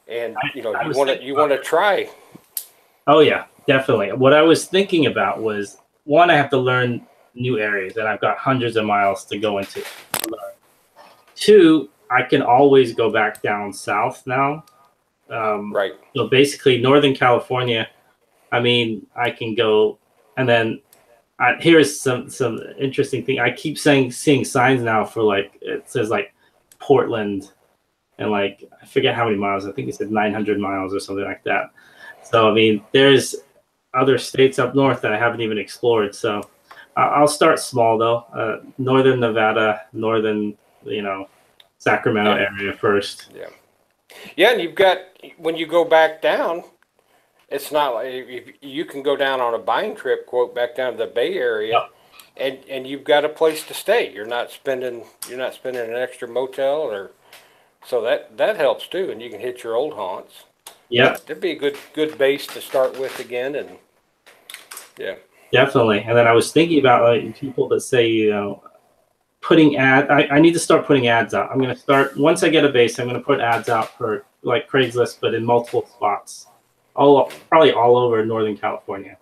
and you want to try. Oh yeah, definitely. What I was thinking about was, one, I have to learn new areas, and I've got hundreds of miles to go into. Two, I can always go back down south now. Right. So basically, Northern California. I mean, I can go, and then here's some interesting thing. I keep seeing signs now for it says Portland, and I forget how many miles. I think it said 900 miles or something like that. So I mean, there's other states up north that I haven't even explored. So I'll start small though. Northern Nevada, northern Sacramento area first. Yeah. Yeah, and you've got, when you go back down, it's not like you can go down on a buying trip, quote, back down to the Bay Area, and you've got a place to stay. You're not spending an extra motel so that helps too, and you can hit your old haunts. Yeah, that'd be a good base to start with again, and yeah, definitely. And then I was thinking about people that say putting I need to start putting ads out. I'm going to start, once I get a base, I'm going to put ads out for Craigslist, but in multiple spots, probably all over Northern California,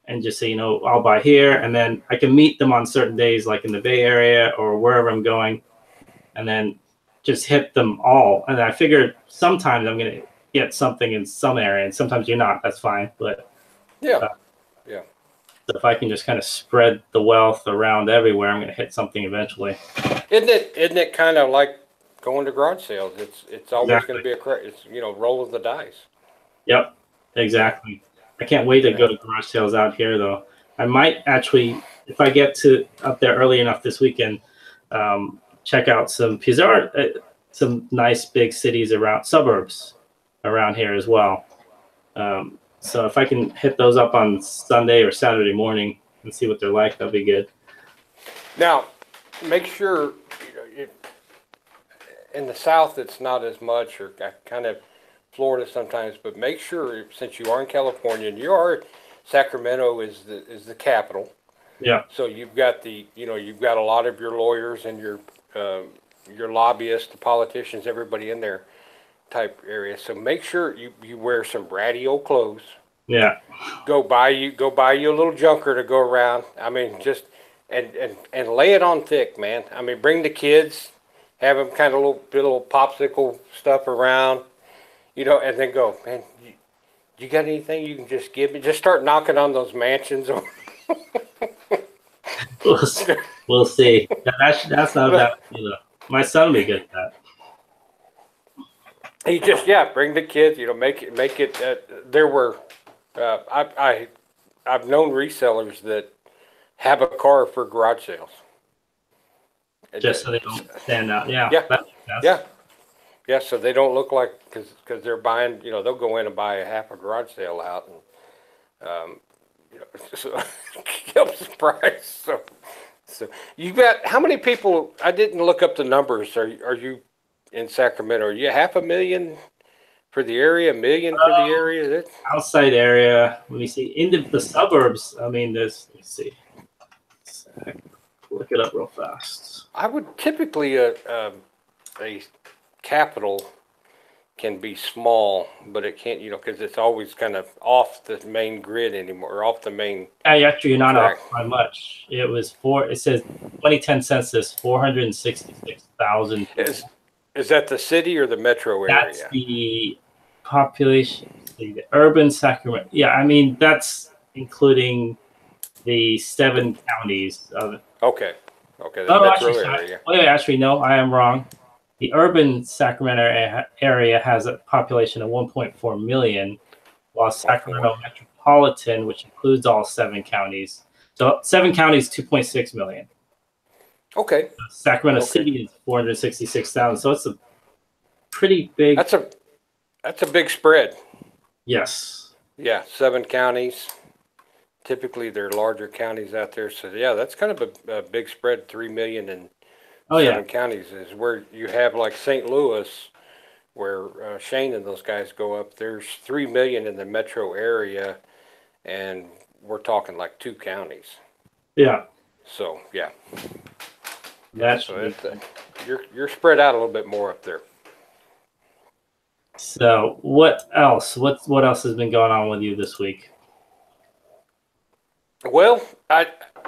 and just say, I'll buy here, and then I can meet them on certain days, like in the Bay Area or wherever I'm going, and then just hit them all. And I figured sometimes I'm going to get something in some area, and sometimes you're not. That's fine, but yeah. So if I can just kind of spread the wealth around everywhere, I'm going to hit something eventually. Isn't it kind of like going to garage sales? It's always going to be it's roll of the dice. Yep, exactly. I can't wait to go to garage sales out here, though. I might actually, if I get up there early enough this weekend, check out because there are some nice big cities suburbs around here as well. So if I can hit those up on Sunday or Saturday morning and see what they're like, that'll be good. Now, make sure in the South it's not as much, or kind of Florida sometimes, but make sure, since you are in California and Sacramento is the capital. Yeah. So you've got you've got a lot of your lawyers and your lobbyists, the politicians, everybody in there type area. So make sure you wear some ratty old clothes. Yeah. Go buy you a little junker to go around. I mean, just and lay it on thick, man. I mean, bring the kids, have them kind of little popsicle stuff around, and then go, man. You got anything you can just give me? Just start knocking on those mansions. We'll see. That's not bad. My son will be good at that. You just bring the kids. Make it. There were, I've known resellers that have a car for garage sales. Just so they don't stand out. Yeah. Yeah. So they don't look like, because they're buying. They'll go in and buy half a garage sale out, and so helps the price. So you got, how many people? I didn't look up the numbers. Are you in Sacramento? Are you 500,000 for the area? 1 million for the area? Outside area. Let me see. In the suburbs. I mean, let's see. look it up real fast. I would typically a capital can be small, but it can't, because it's always kind of off the main grid anymore, or off the main. Actually, you're not track. off by much. It was It says 2010 census 466,000. Is that the city or the metro area? That's the population. The urban Sacramento. Yeah, I mean that's including the 7 counties of it. Okay. The metro area. Actually, no, I am wrong. The urban Sacramento area has a population of 1.4 million, while Sacramento metropolitan, which includes all 7 counties, so 7 counties, 2.6 million. Okay. Sacramento City is 466,000, so it's a pretty big. That's a big spread. Yes. Yeah, 7 counties. Typically, they're larger counties out there, so yeah, that's kind of a big spread. 3 million in 7 counties is where you have like St. Louis, where Shane and those guys go up. There's 3 million in the metro area, and we're talking like 2 counties. Yeah. So yeah. So you're spread out a little bit more up there. So what else? What else has been going on with you this week? Well,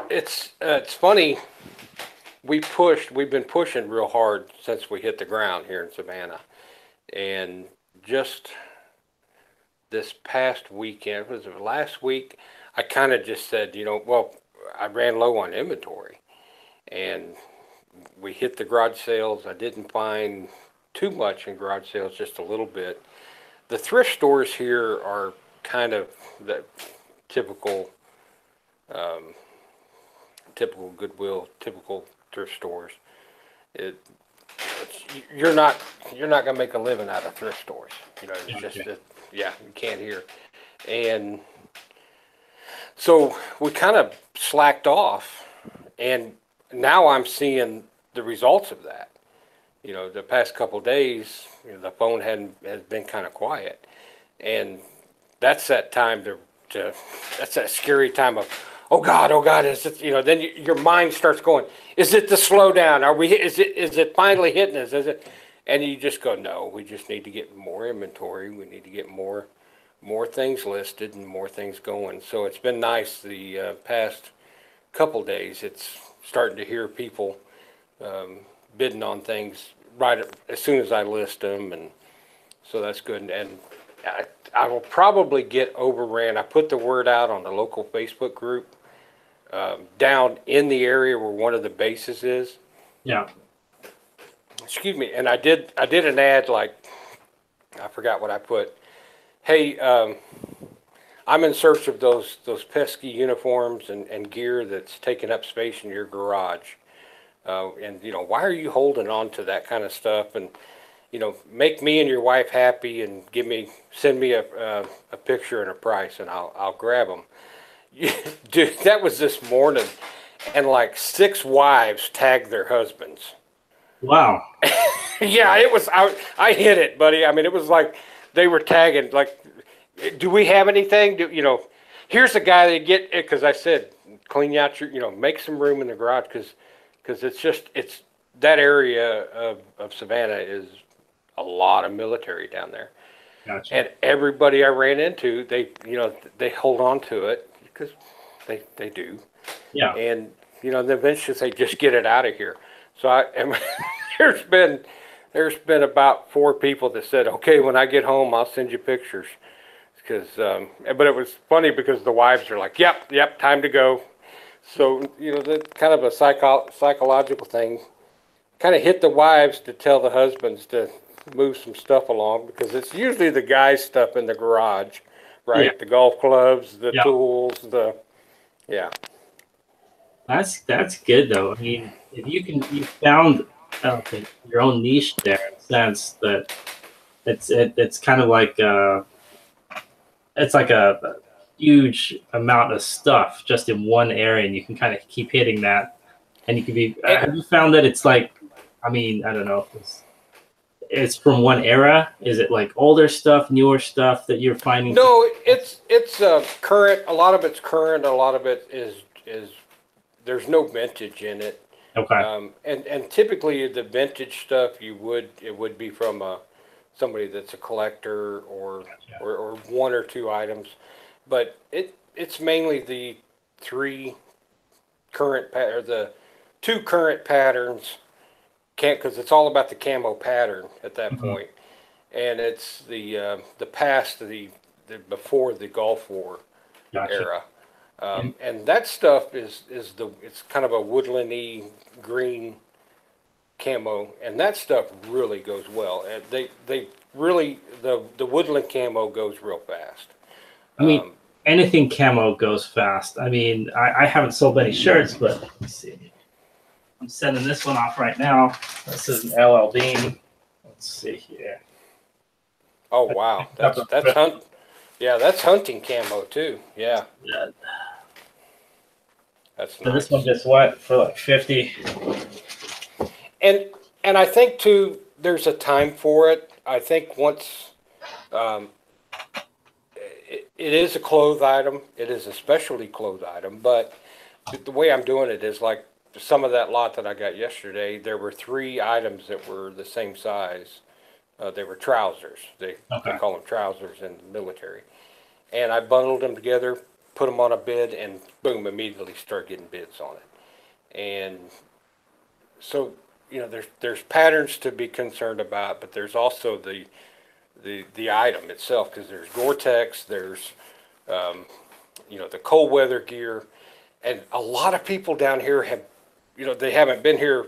it's funny. We've been pushing real hard since we hit the ground here in Savannah, and just this past weekend, was it last week? I kind of just said, I ran low on inventory, and we hit the garage sales. I didn't find too much in garage sales, just a little bit. The thrift stores here are kind of the typical Goodwill, typical thrift stores. You're not gonna make a living out of thrift stores. You can't here. And so we kind of slacked off, and now I'm seeing the results of that. The past couple of days, the phone has been kind of quiet, and that's that time that's that scary time of, oh God, is it, then your mind starts going, is it the slowdown? Is it finally hitting us? Is it? And you just go, no, we just need to get more inventory. We need to get more things listed and more things going. So it's been nice the past couple days. It's starting to hear people bidding on things right as soon as I list them, and so that's good. And I will probably get overran. I put the word out on the local Facebook group down in the area where one of the bases is. Yeah. Excuse me. And I did an ad, like, I forgot what I put. Hey, I'm in search of those pesky uniforms and gear that's taking up space in your garage. And why are you holding on to that kind of stuff? And make me and your wife happy, and send me a picture and a price, and I'll grab them. Dude, that was this morning, and like 6 wives tagged their husbands. Wow. Yeah, it was. I hit it, buddy. I mean, it was like they were tagging. Like, do we have anything? Here's the guy that get it, because I said clean out your, make some room in the garage, because it's that area of Savannah is a lot of military down there. Gotcha. And everybody I ran into, they hold on to it because they do. Yeah. And then eventually they just get it out of here. So there's been about 4 people that said, okay, when I get home, I'll send you pictures. But it was funny because the wives are like, yep, time to go. So, that's kind of a psychological thing. Kind of hit the wives to tell the husbands to move some stuff along, because it's usually the guys' stuff in the garage, right? Yeah. The golf clubs, the tools, yeah. That's good though. I mean, if you found your own niche there, in the sense that it's kind of like it's like a huge amount of stuff just in one area, and you can kind of keep hitting that, and you can be. Have you found that it's like, I mean, I don't know if it's from one era? Is it like older stuff, newer stuff that you're finding? No, it's current. A lot of it's current. A lot of it is there's no vintage in it. Okay. And typically the vintage stuff it would be from somebody that's a collector or one or two items, but it's mainly the three or the two current patterns, can't, because it's all about the camo pattern at that Hmm. point, and it's the past the before the Gulf War Gotcha. era. And And that stuff it's kind of a woodlandy green camo, and that stuff really goes well. And they really the woodland camo goes real fast. I mean, Um, anything camo goes fast. I mean, I haven't sold many shirts, but let's see. I'm sending this one off right now. This is an LL Bean. Let's see here. oh wow, that's hunting camo too. Yeah, Yeah. that's So this one nice. just went for like 50. And and I think too, there's a time for it. I think once um, it is a clothes item, it is a specialty clothes item, but the way I'm doing it is like some of that lot that I got yesterday. There were three items that were the same size. They were trousers. They Okay. call them trousers in the military. And I bundled them together, put them on a bid, and boom, immediately start getting bids on it. And so, there's patterns to be concerned about, but there's also the item itself, because there's Gore-Tex, there's the cold weather gear, and a lot of people down here they haven't been here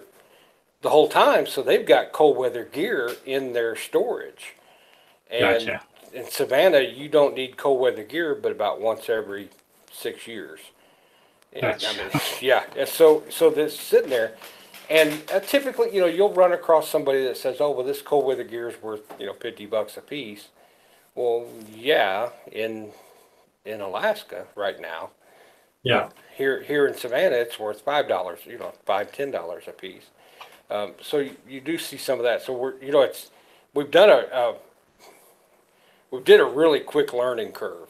the whole time, so they've got cold weather gear in their storage. And Gotcha. in Savannah, you don't need cold weather gear, but about once every 6 years. And I Gotcha. mean, yeah. And so this sitting there, and typically, you'll run across somebody that says, "Oh, well, this cold weather gear is worth $50 a piece." Well, yeah, in Alaska right now, Yeah. but here in Savannah, it's worth $5. $5-10 a piece. So you do see some of that. So we've done we did a really quick learning curve.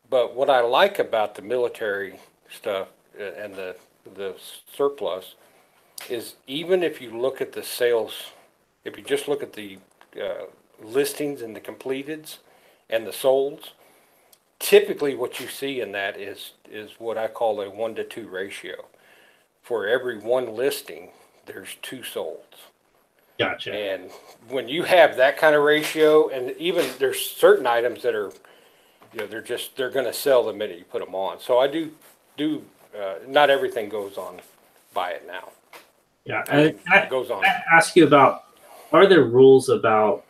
But what I like about the military stuff and the surplus is, even if you look at the sales, if you just look at the uh, listings and the completeds and the solds, typically what you see in that is what I call a 1-to-2 ratio. For every one listing, there's two solds. Gotcha. And when you have that kind of ratio, and even there's certain items that are, they're going to sell the minute you put them on. So I do not everything goes on buy it now. Yeah. I mean, And I, goes on. I ask you about, are there rules about,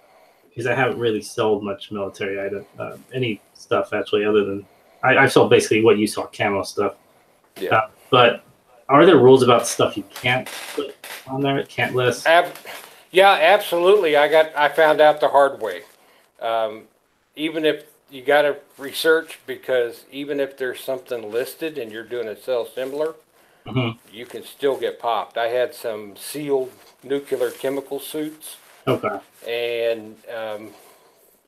because I haven't really sold much military item, any stuff actually, other than I sold basically what you saw, camo stuff. Yeah. But are there rules about stuff you can't put on there, can't list? Yeah, absolutely. I found out the hard way. Um, Even if you got to research, because even if there's something listed and you're doing a sell similar, Hmm. you can still get popped. I had some sealed nuclear chemical suits, Okay. and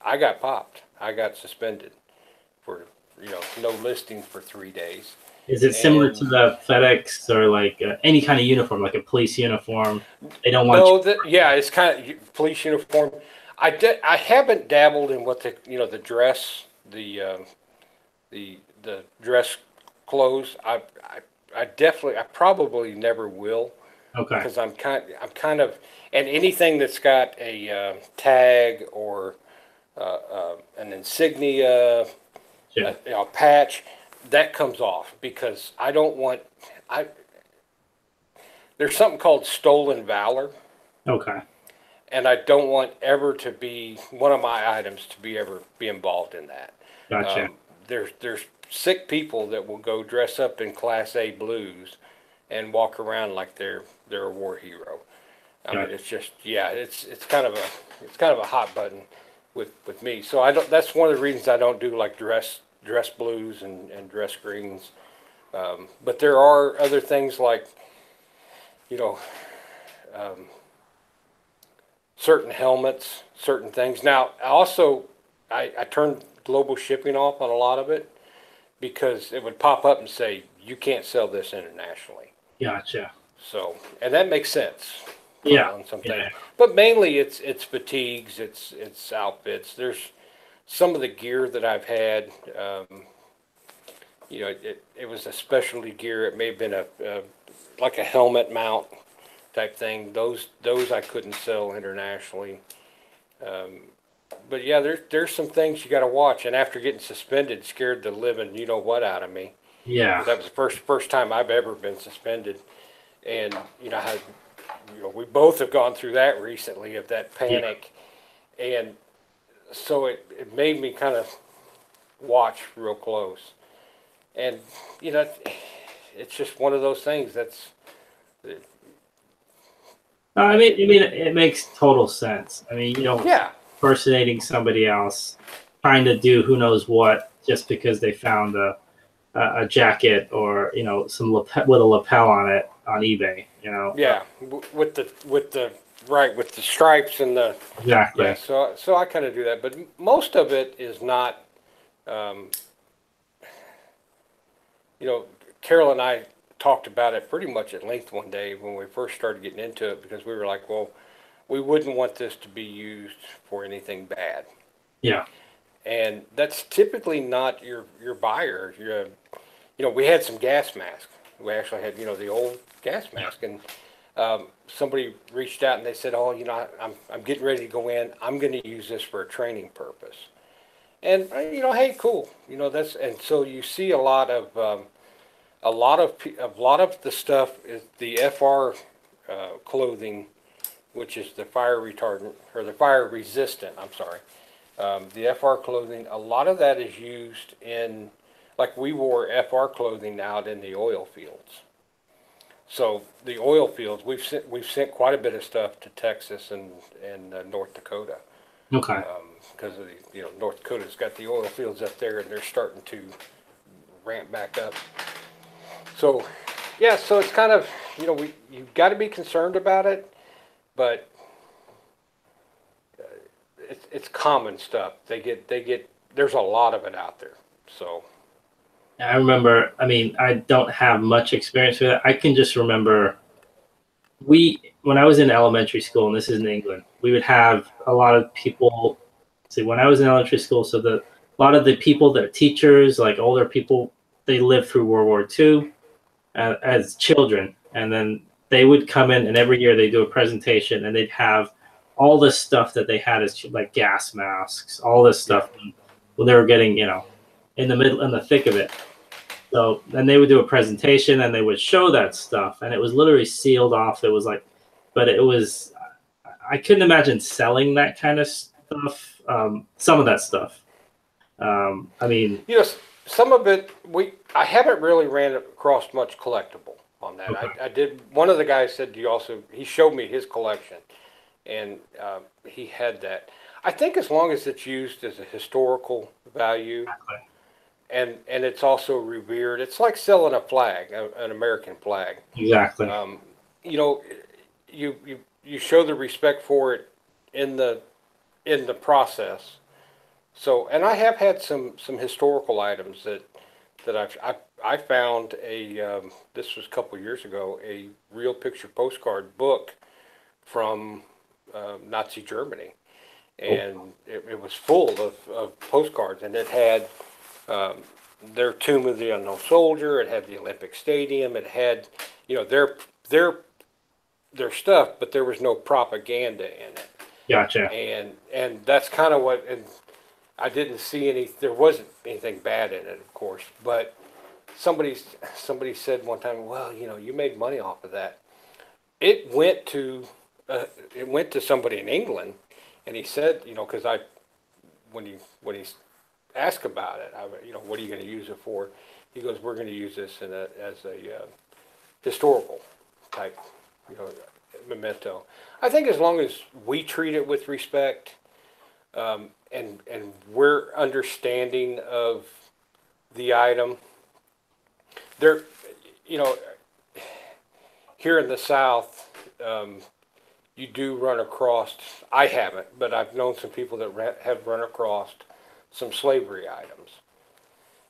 I got popped. I got suspended for no listings for 3 days. Is it similar And to the FedEx or like any kind of uniform, like a police uniform? They don't want you. no, yeah, it's kind of police uniform. I haven't dabbled in what the dress the dress clothes. I probably never will, Okay. because I'm kind of, and anything that's got a tag or an insignia, Yeah. a patch, that comes off, because I don't want I. There's something called stolen valor, Okay. and I don't want ever to be one of my items to be involved in that. Gotcha. Um, there's sick people that will go dress up in Class A blues and walk around like they're a war hero. I mean, Gotcha. it's just, yeah, it's kind of a hot button with me. So I don't. That's one of the reasons I don't do like dress blues and dress greens. But there are other things like, you know um, certain helmets, certain things. Now, I turned global shipping off on a lot of it, because it would pop up and say, you can't sell this internationally. Gotcha. So, and that makes sense Yeah. on some things. Yeah. But mainly it's fatigues, it's outfits. There's some of the gear that I've had. It was a specialty gear. It may have been a like a helmet mount type thing. Those I couldn't sell internationally. But yeah, there's some things you got to watch. And after getting suspended, scared the living you know what out of me, Yeah. because that was the first time I've ever been suspended. And how we both have gone through that recently of that Yeah. panic, and so it made me kind of watch real close. And you know, it's just one of those things that's I mean, it makes total sense. I mean, yeah, impersonating somebody else, trying to do who knows what just because they found a jacket or some with a lapel on it on eBay. yeah, with the right with the stripes and the yeah. Exactly. So I kind of do that, but most of it is not. Um, you know, Carol and I talked about it pretty much at length one day when we first started getting into it, because we were like, well, we wouldn't want this to be used for anything bad. Yeah. And that's typically not your buyer. We had some gas masks. We actually had, the old gas mask, and somebody reached out and they said, "Oh, I'm getting ready to go in. I'm going to use this for a training purpose." And hey, cool. That's and so you see a lot of the stuff is the FR clothing, which is the fire retardant or the fire resistant. I'm sorry. The FR clothing, a lot of that is used in, like we wore FR clothing out in the oil fields. So the oil fields, we've sent quite a bit of stuff to Texas and North Dakota, Okay. because of North Dakota's got the oil fields up there and they're starting to ramp back up. So yeah, so it's kind of you've got to be concerned about it, but it's common stuff. They get there's a lot of it out there. So I remember. I mean, I don't have much experience with it. I can just remember when I was in elementary school, and this is in England, we would have a lot of people. See, when I was in elementary school, so a lot of the people that are teachers, like older people, they lived through World War II as children, and then they would come in, and every year they do a presentation, and they'd have all this stuff that they had as like gas masks, all this yeah, stuff when they were getting, in the middle, in the thick of it. So then they would do a presentation and they would show that stuff, and it was literally sealed off. It was like, but it was, I couldn't imagine selling that kind of stuff. Some of that stuff. I mean, some of it I haven't really ran across much collectible on that. okay, I did. One of the guys said he showed me his collection, and he had that. I think as long as it's used as a historical value, and it's also revered, it's like selling a flag, an American flag. exactly. Um, you know, you show the respect for it in the process. So, and I have had some historical items that I found this was a couple years ago, a real picture postcard book from Nazi Germany, Oh, and it was full of postcards, and it had their Tomb of the Unknown Soldier, it had the Olympic Stadium, it had their stuff, but there was no propaganda in it, gotcha. and that's kind of what. And I didn't see there wasn't anything bad in it, of course, but somebody said one time, well, you made money off of that. It went to somebody in England, and he said, because when he asked about it, what are you going to use it for? He goes, we're going to use this as a historical type, you know, memento. I think as long as we treat it with respect, and we're understanding of the item, there, you know, here in the South, you do run across. I haven't, but I've known some people that have run across some slavery items,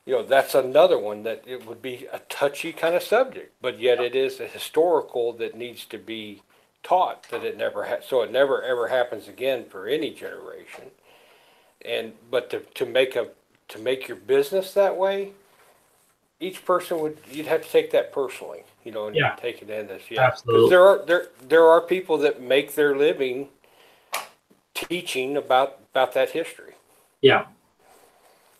that's another one that it would be a touchy kind of subject, but yet it is a historical that needs to be taught, that it never so it never ever happens again for any generation. But to make your business that way, each person you'd have to take that personally, and Yeah, take it in as, because absolutely. there are people that make their living teaching about that history. Yeah,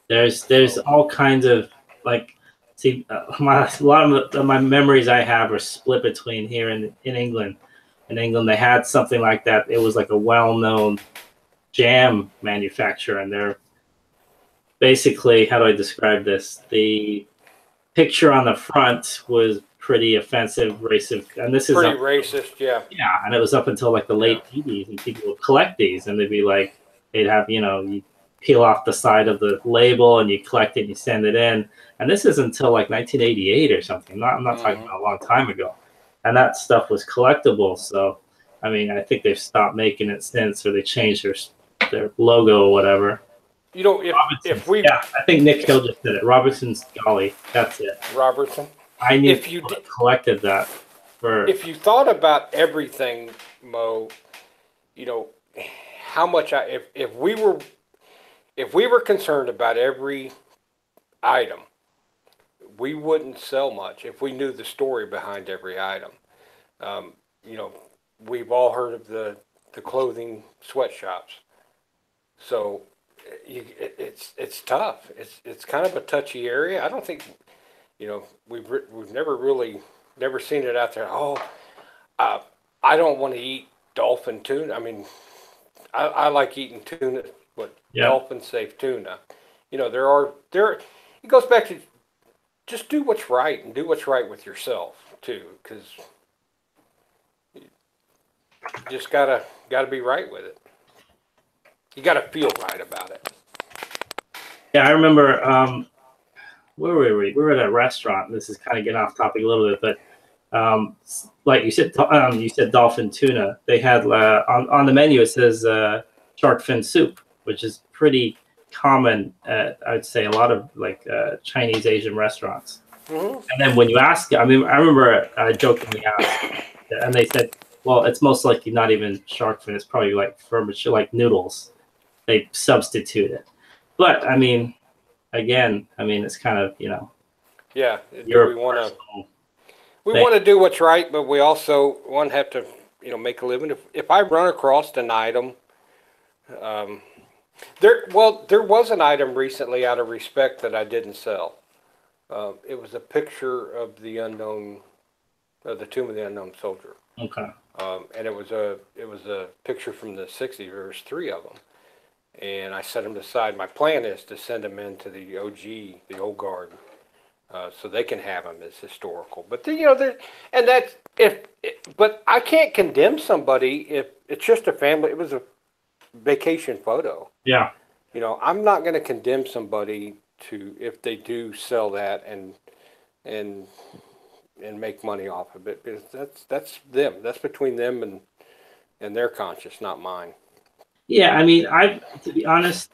there's all kinds of like, see, a lot of my memories I have are split between here and in England. In England, they had something like that. It was like a well-known jam manufacturer, and they're basically, how do I describe this? The picture on the front was pretty offensive, racist, and this is Pretty up, racist, yeah. yeah, and it was up until like the Yeah. late 80s, and people would collect these, and they'd be like, they'd have, you peel off the side of the label and you collect it and you send it in, and this is until like 1988 or something. I'm not talking about a long time ago, and that stuff was collectible. So, I mean, I think they've stopped making it since, or they changed their logo or whatever. If we Yeah, I think Nick Hill just did it. Robertson's Golly, that's it. Robertson, I need if you people did, that collected that for. if you thought about everything, Mo, how much if we were concerned about every item, we wouldn't sell much if we knew the story behind every item. Um, you know, we've all heard of the clothing sweatshops. So it's tough. It's kind of a touchy area. I don't think we've never seen it out there. Oh, I don't want to eat dolphin tuna. I mean, I like eating tuna, but Yeah. dolphin safe tuna. It goes back to just do what's right and do what's right with yourself too, because you just gotta be right with it. You gotta feel right about it. Yeah, I remember. Where were we? We were at a restaurant. This is kind of getting off topic a little bit, but like you said dolphin tuna. They had on the menu. It says shark fin soup, which is pretty common at, I'd say, a lot of like Chinese Asian restaurants. Mm-hmm. And then when you ask, I mean, I remember jokingly asked, and they said, "Well, it's most likely not even shark fin. It's probably like fermented, like noodles. They substitute it." But I mean, again, I mean, it's kind of Yeah. your We want to personal we thing. want to do what's right, but we also want to have to make a living. If I run across an item, um, there was an item recently out of respect that I didn't sell. It was a picture of the tomb of the unknown soldier, Okay. and it was a picture from the '60s. There's three of them, and I set them aside. My plan is to send them into the OG, the old guard, so they can have them as historical. But and that's but I can't condemn somebody if it's just a family. It was a vacation photo. Yeah. I'm not going to condemn somebody if they do sell that and make money off of it, because that's them. That's between them and their conscience, not mine. Yeah. I mean, to be honest,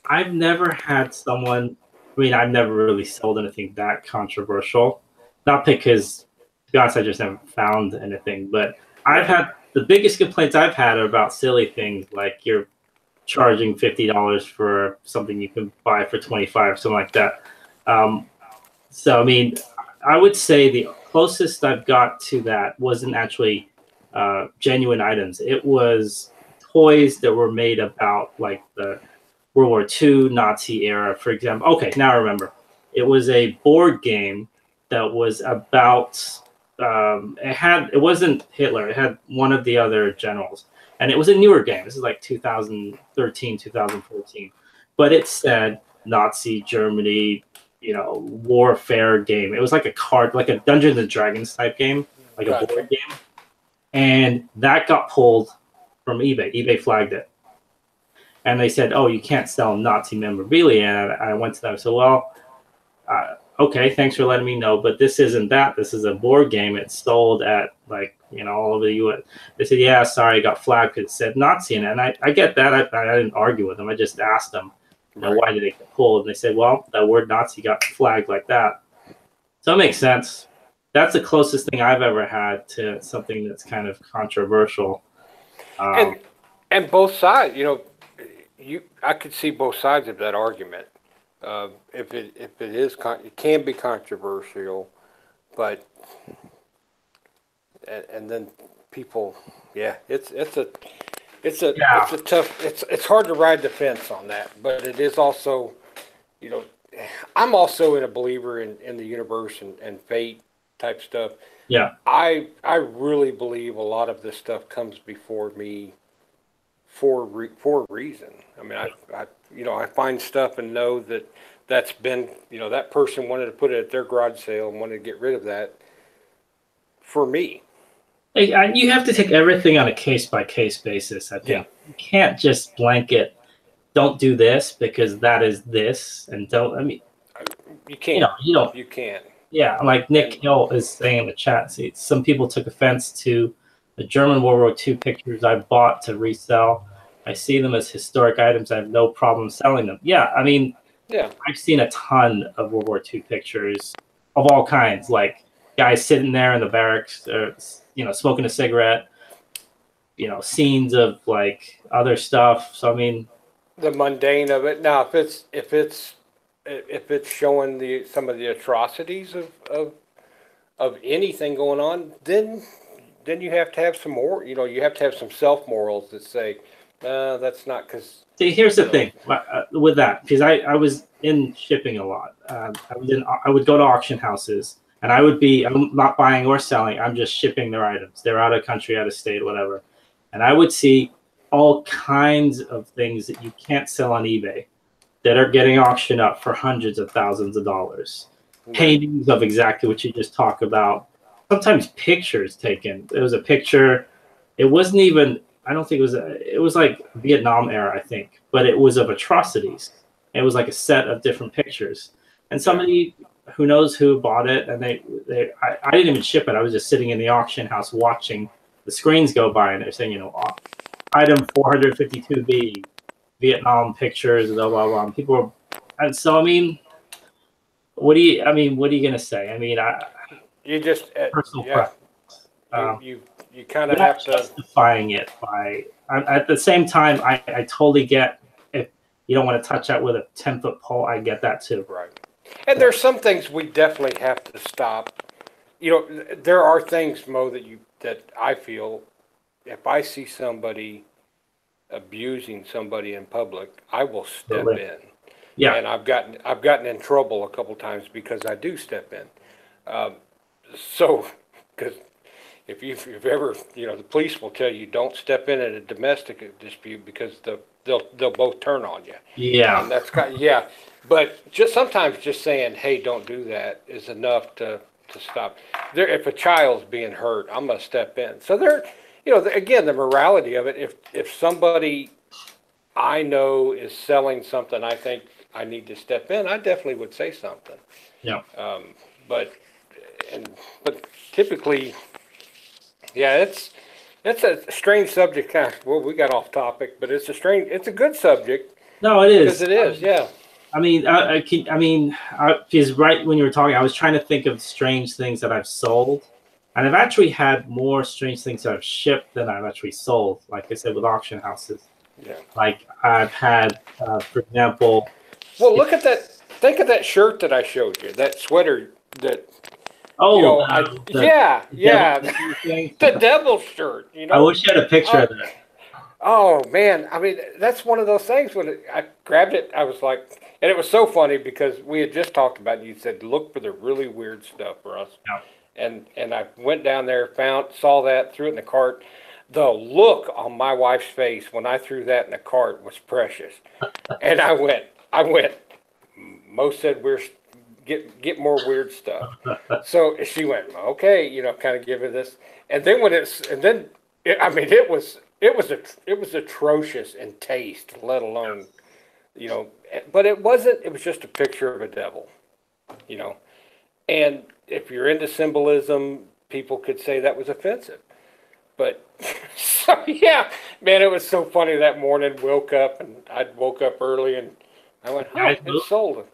I've never had someone. I mean, I've never really sold anything that controversial. Not because, to be honest, I just haven't found anything. But I've had the biggest complaints I've had are about silly things like you're charging $50 for something you can buy for 25, something like that. So I mean, I would say the closest I've got to that wasn't actually genuine items. It was toys that were made about like the World War II Nazi era, for example. Okay, now I remember. It was a board game that was about. It wasn't Hitler. It had one of the other generals, and it was a newer game. This is like 2013, 2014, but it said Nazi Germany, warfare game. It was like a card, like a Dungeons and Dragons type game, like a board game, and that got pulled from eBay. eBay flagged it. And they said, "Oh, you can't sell Nazi memorabilia." And I went to them and said, "Well, okay, thanks for letting me know, but this isn't that. This is a board game. It's sold at all over the U.S." They said, "Yeah, sorry, I got flagged because it said Nazi in it." And I get that. I didn't argue with them. I just asked them, Right. why did it get pulled? And they said, well, that word Nazi got flagged like that. So it makes sense. That's the closest thing I've ever had to something that's kind of controversial. And and both sides, I could see both sides of that argument. It can be controversial, but and then people, yeah, Yeah, it's a tough. It's hard to ride the fence on that, but it is also, you know, I'm also a believer in the universe and fate type stuff. yeah, I really believe a lot of this stuff comes before me for a reason. I mean, I find stuff and know that that's been, that person wanted to put it at their garage sale and wanted to get rid of that for me. you have to take everything on a case by case basis. I Yeah, think you can't just blanket. Don't do this because that is this, and don't. I mean, you can't. you don't. You can't. Yeah, like Nick And Hill is saying in the chat. See, some people took offense to the German World War II pictures I bought to resell. I see them as historic items. I have no problem selling them. Yeah, I mean, yeah, I've seen a ton of World War II pictures of all kinds, like guys sitting there in the barracks, smoking a cigarette. Scenes of like other stuff. So I mean, the mundane of it. Now, if it's showing some of the atrocities of anything going on, then you have to have some more. You have to have some self morals that say, that's not because see, here's the you know. thing with that, because I was in shipping a lot. I would go to auction houses, and I'm not buying or selling. I'm just shipping their items. They're out of country, out of state, whatever. And I would see all kinds of things that you can't sell on eBay that are getting auctioned up for hundreds of thousands of dollars. Right. Paintings of exactly what you just talked about. Sometimes pictures taken. There was a picture. It wasn't even. I don't think it was. It was like Vietnam era, I think, but it was of atrocities. It was like a set of different pictures, and Yeah. somebody who knows who bought it, and I didn't even ship it. I was just sitting in the auction house watching the screens go by, and they're saying, item 452B, Vietnam pictures, blah blah blah. And people are, and so I mean, what are you gonna say? I mean, You just, personal yeah, preference. you Um, you you kind of you're not have to. justifying it by. At the same time, I totally get if you don't want to touch that with a 10-foot pole. I get that too. Right. And there's some things we definitely have to stop. There are things, Mo, that I feel if I see somebody abusing somebody in public, I will step Absolutely. in. Yeah, And I've gotten in trouble a couple times because I do step in. So, because if ever, the police will tell you don't step in at a domestic dispute because they'll both turn on you. yeah, And that's yeah. But just sometimes just saying, hey, don't do that is enough to stop. If a child's being hurt, I'm gonna step in. So again, the morality of it. If somebody I know is selling something, I think I need to step in. I definitely would say something. yeah. But but typically, yeah, it's a strange subject. Kind of, well, we got off topic, but it's a good subject No, it because is. it is. Yeah. I mean, because right when you were talking, I was trying to think of strange things that I've sold, and I've actually had more strange things that I've shipped than I've actually sold. Like I said, with auction houses, Yeah. like I've had, for example, Well, look at that. Think of that shirt that I showed you. That sweater. That oh, yeah, the yeah, devil thing. the devil shirt. I wish I had a picture Uh, of that. oh man, I mean that's one of those things when I grabbed it, I was like, and it was so funny because we had just talked about it. And you said look for the really weird stuff, Russ. Yeah. And I went down there, saw that, threw it in the cart. The look on my wife's face when I threw that in the cart was precious. And I went. Most said we're get more weird stuff. So she went, okay, kind of give her this. And then I mean, it was atrocious in taste, let alone, but it wasn't. It was just a picture of a devil, you know. And if you're into symbolism, people could say that was offensive. But so yeah, man, it was so funny that morning. Woke up and I woke up early and I went, Guys, it's sold.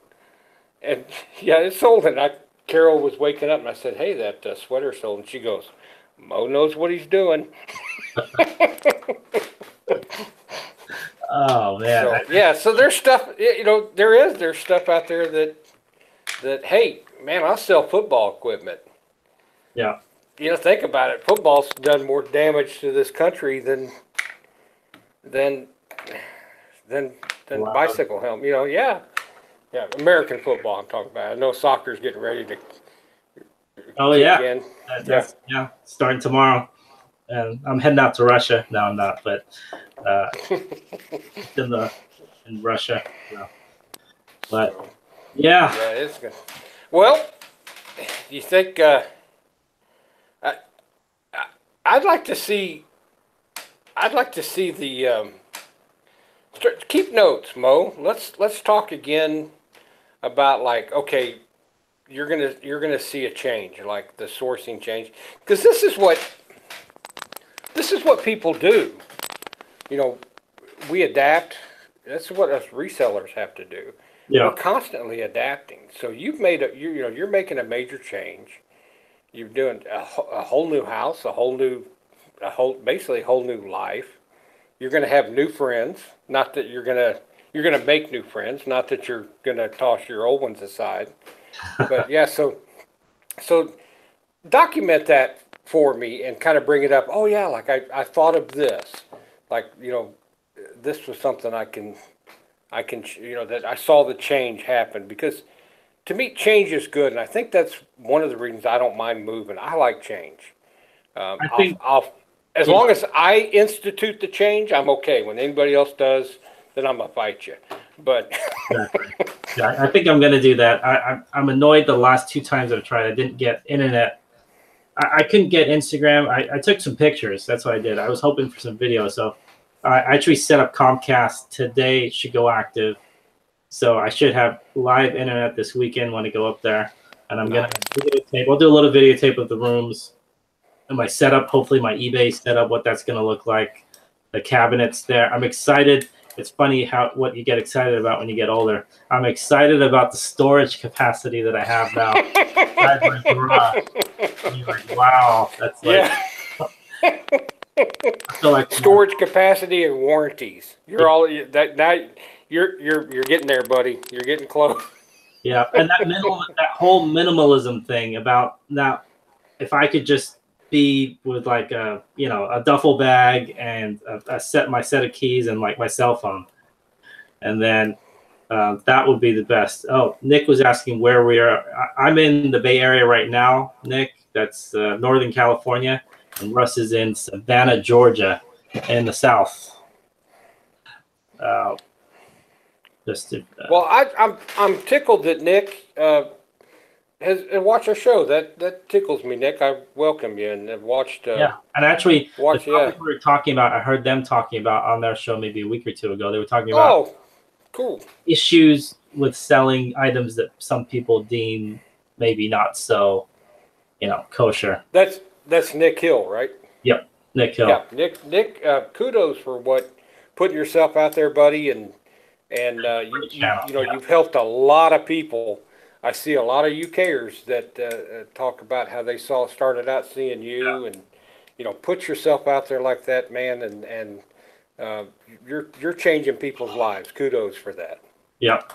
And yeah, it's sold. And Carol was waking up and I said, hey, that sweater sold. And she goes, Mo knows what he's doing. oh man. So yeah, so there's stuff, there's stuff out there that, hey, man, I'll sell football equipment. Yeah. Think about it. Football's done more damage to this country than Wow. bicycle helmet. Yeah. American football I'm talking about. I know soccer's getting ready to Oh kick yeah. in. Yeah. Starting tomorrow, and I'm heading out to Russia. No, I'm not, but in Russia. No. But yeah. Yeah, it's good. Well, do you think? I'd like to see. I'd like to see the. Keep notes, Mo. Let's talk again about okay, you're gonna see a change, like the sourcing change, because this is what people do. We adapt. That's what us resellers have to do. Yeah. We're constantly adapting. So you've made you're making a major change. You're doing a whole new house, basically a whole new life. You're going to have new friends. Not that you're going to make new friends. Not that you're going to toss your old ones aside. But yeah, so document that for me and kind of bring it up. Oh yeah, like I thought of this. Like, this was something I can, that I saw the change happen, because to me, change is good. And I think that's one of the reasons I don't mind moving. I like change. I think as long as I institute the change, I'm okay. When anybody else does, then I'm going to fight you. But exactly. Yeah, I think I'm going to do that. I'm annoyed the last 2 times I've tried. I didn't get internet. I couldn't get Instagram. I took some pictures. That's what I did. I was hoping for some video. So I actually set up Comcast today. It should go active. So I should have live internet this weekend when I go up there. And I'm going to videotape. We'll do a little videotape of the rooms and my setup, hopefully my eBay setup, what that's going to look like. The cabinets there. I'm excited. It's funny what you get excited about when you get older. I'm excited about the storage capacity that I have now. You're like, wow, that's like, I feel like storage capacity and warranties. You're getting there, buddy. You're getting close. Yeah, and that whole minimalism thing about now, if I could just be with like a duffel bag and my set of keys and like my cell phone, and then that would be the best. Oh, Nick was asking where we are. I'm in the Bay Area right now, Nick. That's Northern California, and Russ is in Savannah, Georgia, in the South. Well, I'm tickled that Nick has watched our show. That tickles me, Nick. I welcome you and have watched. Yeah, and actually, the topic we were talking about, I heard them talking about on their show maybe a week or 2 ago. They were talking about cool issues with selling items that some people deem maybe not so, kosher. That's Nick Hill, right? Yep, Nick Hill. Yeah, Nick. Kudos for putting yourself out there, buddy, and you've helped a lot of people. I see a lot of UKers that talk about how they started out seeing you, and put yourself out there like that, man, and you're changing people's lives. Kudos for that. Yep.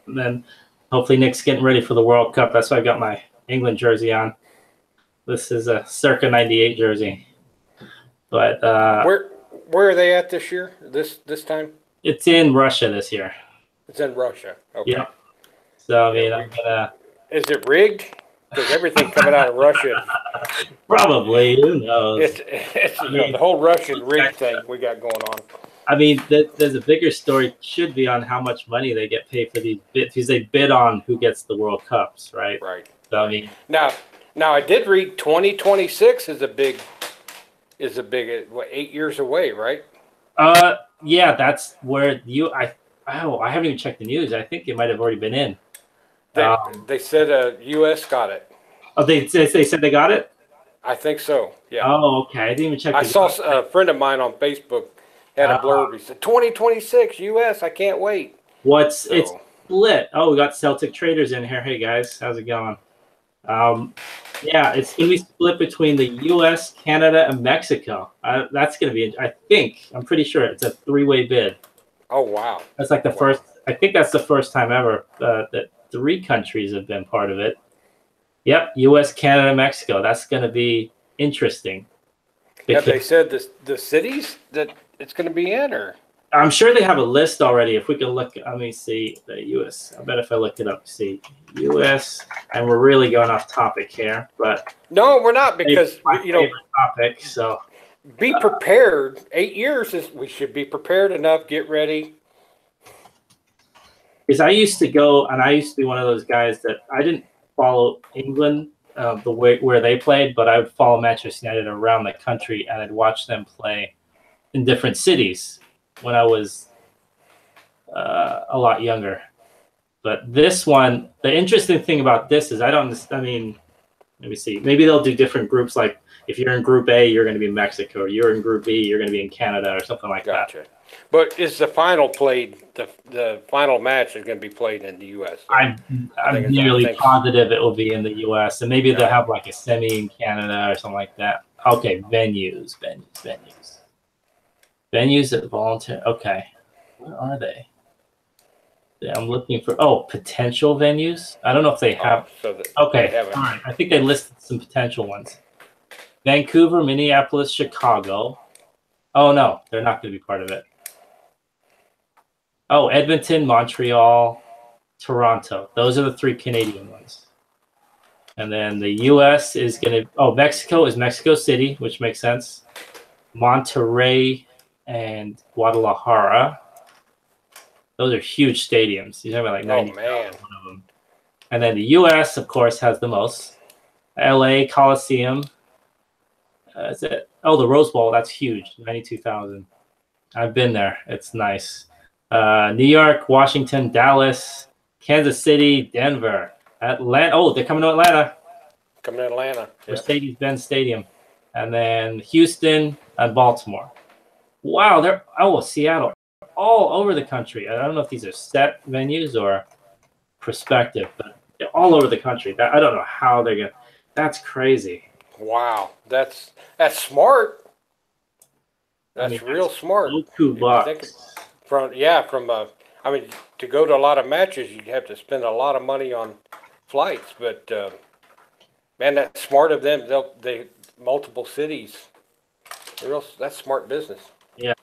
And then hopefully Nick's getting ready for the World Cup. That's why I got my England jersey on. This is a circa '98 jersey. But where are they at this year? This time? It's in Russia this year. It's in Russia. Okay. Yeah. So I mean, I'm gonna. Is it rigged? Because everything coming out of Russia. Probably. Who knows? It's the whole Russian rig thing we got going on. I mean, there's a bigger story should be on how much money they get paid for these bids, because they bid on who gets the World Cups, right? Right. So I mean, now I did read 2026 is a big 8 years away, right? Yeah, that's where I haven't even checked the news. I think it might have already been in. They said U.S. got it. Oh, they said they got it? I think so, yeah. Oh, okay. I didn't even check. I saw a friend of mine on Facebook had a blurb. He said, 2026 U.S., I can't wait. It's split. Oh, we got Celtic traders in here. Hey guys, how's it going? Yeah, it's gonna be split between the U.S., Canada, and Mexico. That's gonna be. I'm pretty sure it's a three-way bid. Oh wow. That's like the first. I think that's the first time ever that three countries have been part of it. Yep, U.S., Canada, Mexico. That's gonna be interesting. Have they said the cities that it's going to be in, or? I'm sure they have a list already. If we can look, let me see the U.S. I bet if I look it up, see U.S. and we're really going off topic here, but no, we're not, because topic. So be prepared. 8 years is we should be prepared enough. Get ready. Because I used to go, and I used to be one of those guys that I didn't follow England the way where they played, but I would follow Manchester United around the country, and I'd watch them play in different cities when I was a lot younger. But this one, the interesting thing about this is let me see. Maybe they'll do different groups. Like if you're in Group A, you're going to be in Mexico. Or you're in Group B, you're going to be in Canada, or something like that. But is the final played? The final match is going to be played in the U.S. I'm nearly positive it will be in the U.S. and maybe they'll have like a semi in Canada or something like that. Okay, venues at volunteer. Okay, where are they? I'm looking for potential venues. I don't know if they have. Okay, all right. I think they listed some potential ones. Vancouver, Minneapolis, Chicago. Oh no, they're not going to be part of it. Oh, Edmonton, Montreal, Toronto. Those are the three Canadian ones. And then the U.S. is going to. Mexico is Mexico City, which makes sense. Monterrey and Guadalajara. Those are huge stadiums. You're talking about like 90,000 one of them. And then the U.S., of course, has the most. L.A. Coliseum. Is it? Oh, the Rose Bowl. That's huge. 92,000. I've been there. It's nice. New York, Washington, Dallas, Kansas City, Denver, Atlanta. Oh, they're coming to Atlanta. Mercedes-Benz Stadium. And then Houston and Baltimore. Wow, Seattle. All over the country. I don't know if these are set venues or prospective, but they're all over the country. I don't know how they're going to. That's crazy. Wow. That's smart. That's real smart. $2. To go to a lot of matches, you have to spend a lot of money on flights, but man, that's smart of them. They multiple cities. That's smart business.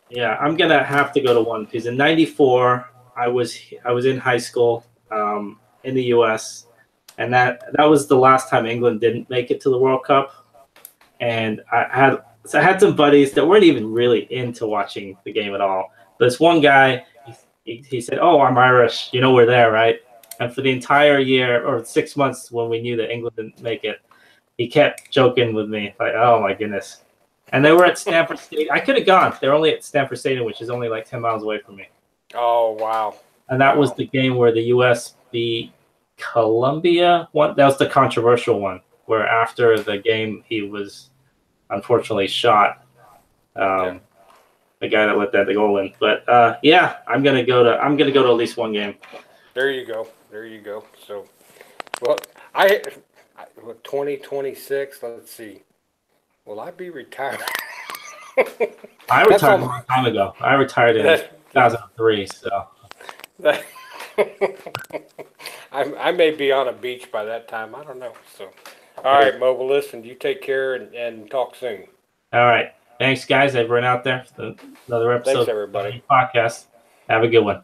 Yeah. I'm gonna have to go to one because in '94 I was in high school in the U.S. and that was the last time England didn't make it to the World Cup, and I had some buddies that weren't even really into watching the game at all. But this one guy, he said, "Oh, I'm Irish. You know we're there, right?" And for the entire year or 6 months when we knew that England didn't make it, he kept joking with me like, "Oh my goodness." And they were at Stamford Stadium. I could have gone. They're only at Stamford Stadium, which is only like 10 miles away from me. Oh, wow. And that was the game where the U.S. beat Colombia. That was the controversial one, where after the game he was unfortunately shot. The guy that let that goal in. But I'm gonna go to at least one game. There you go. So, 2026. Let's see. Will I be retired? I retired a long time ago. I retired in 2003. So. I may be on a beach by that time. I don't know. So, all right, Mobile. Listen, you take care and talk soon. All right. Thanks, guys. Everyone out there. Another episode. Thanks, everybody. Of the podcast. Have a good one.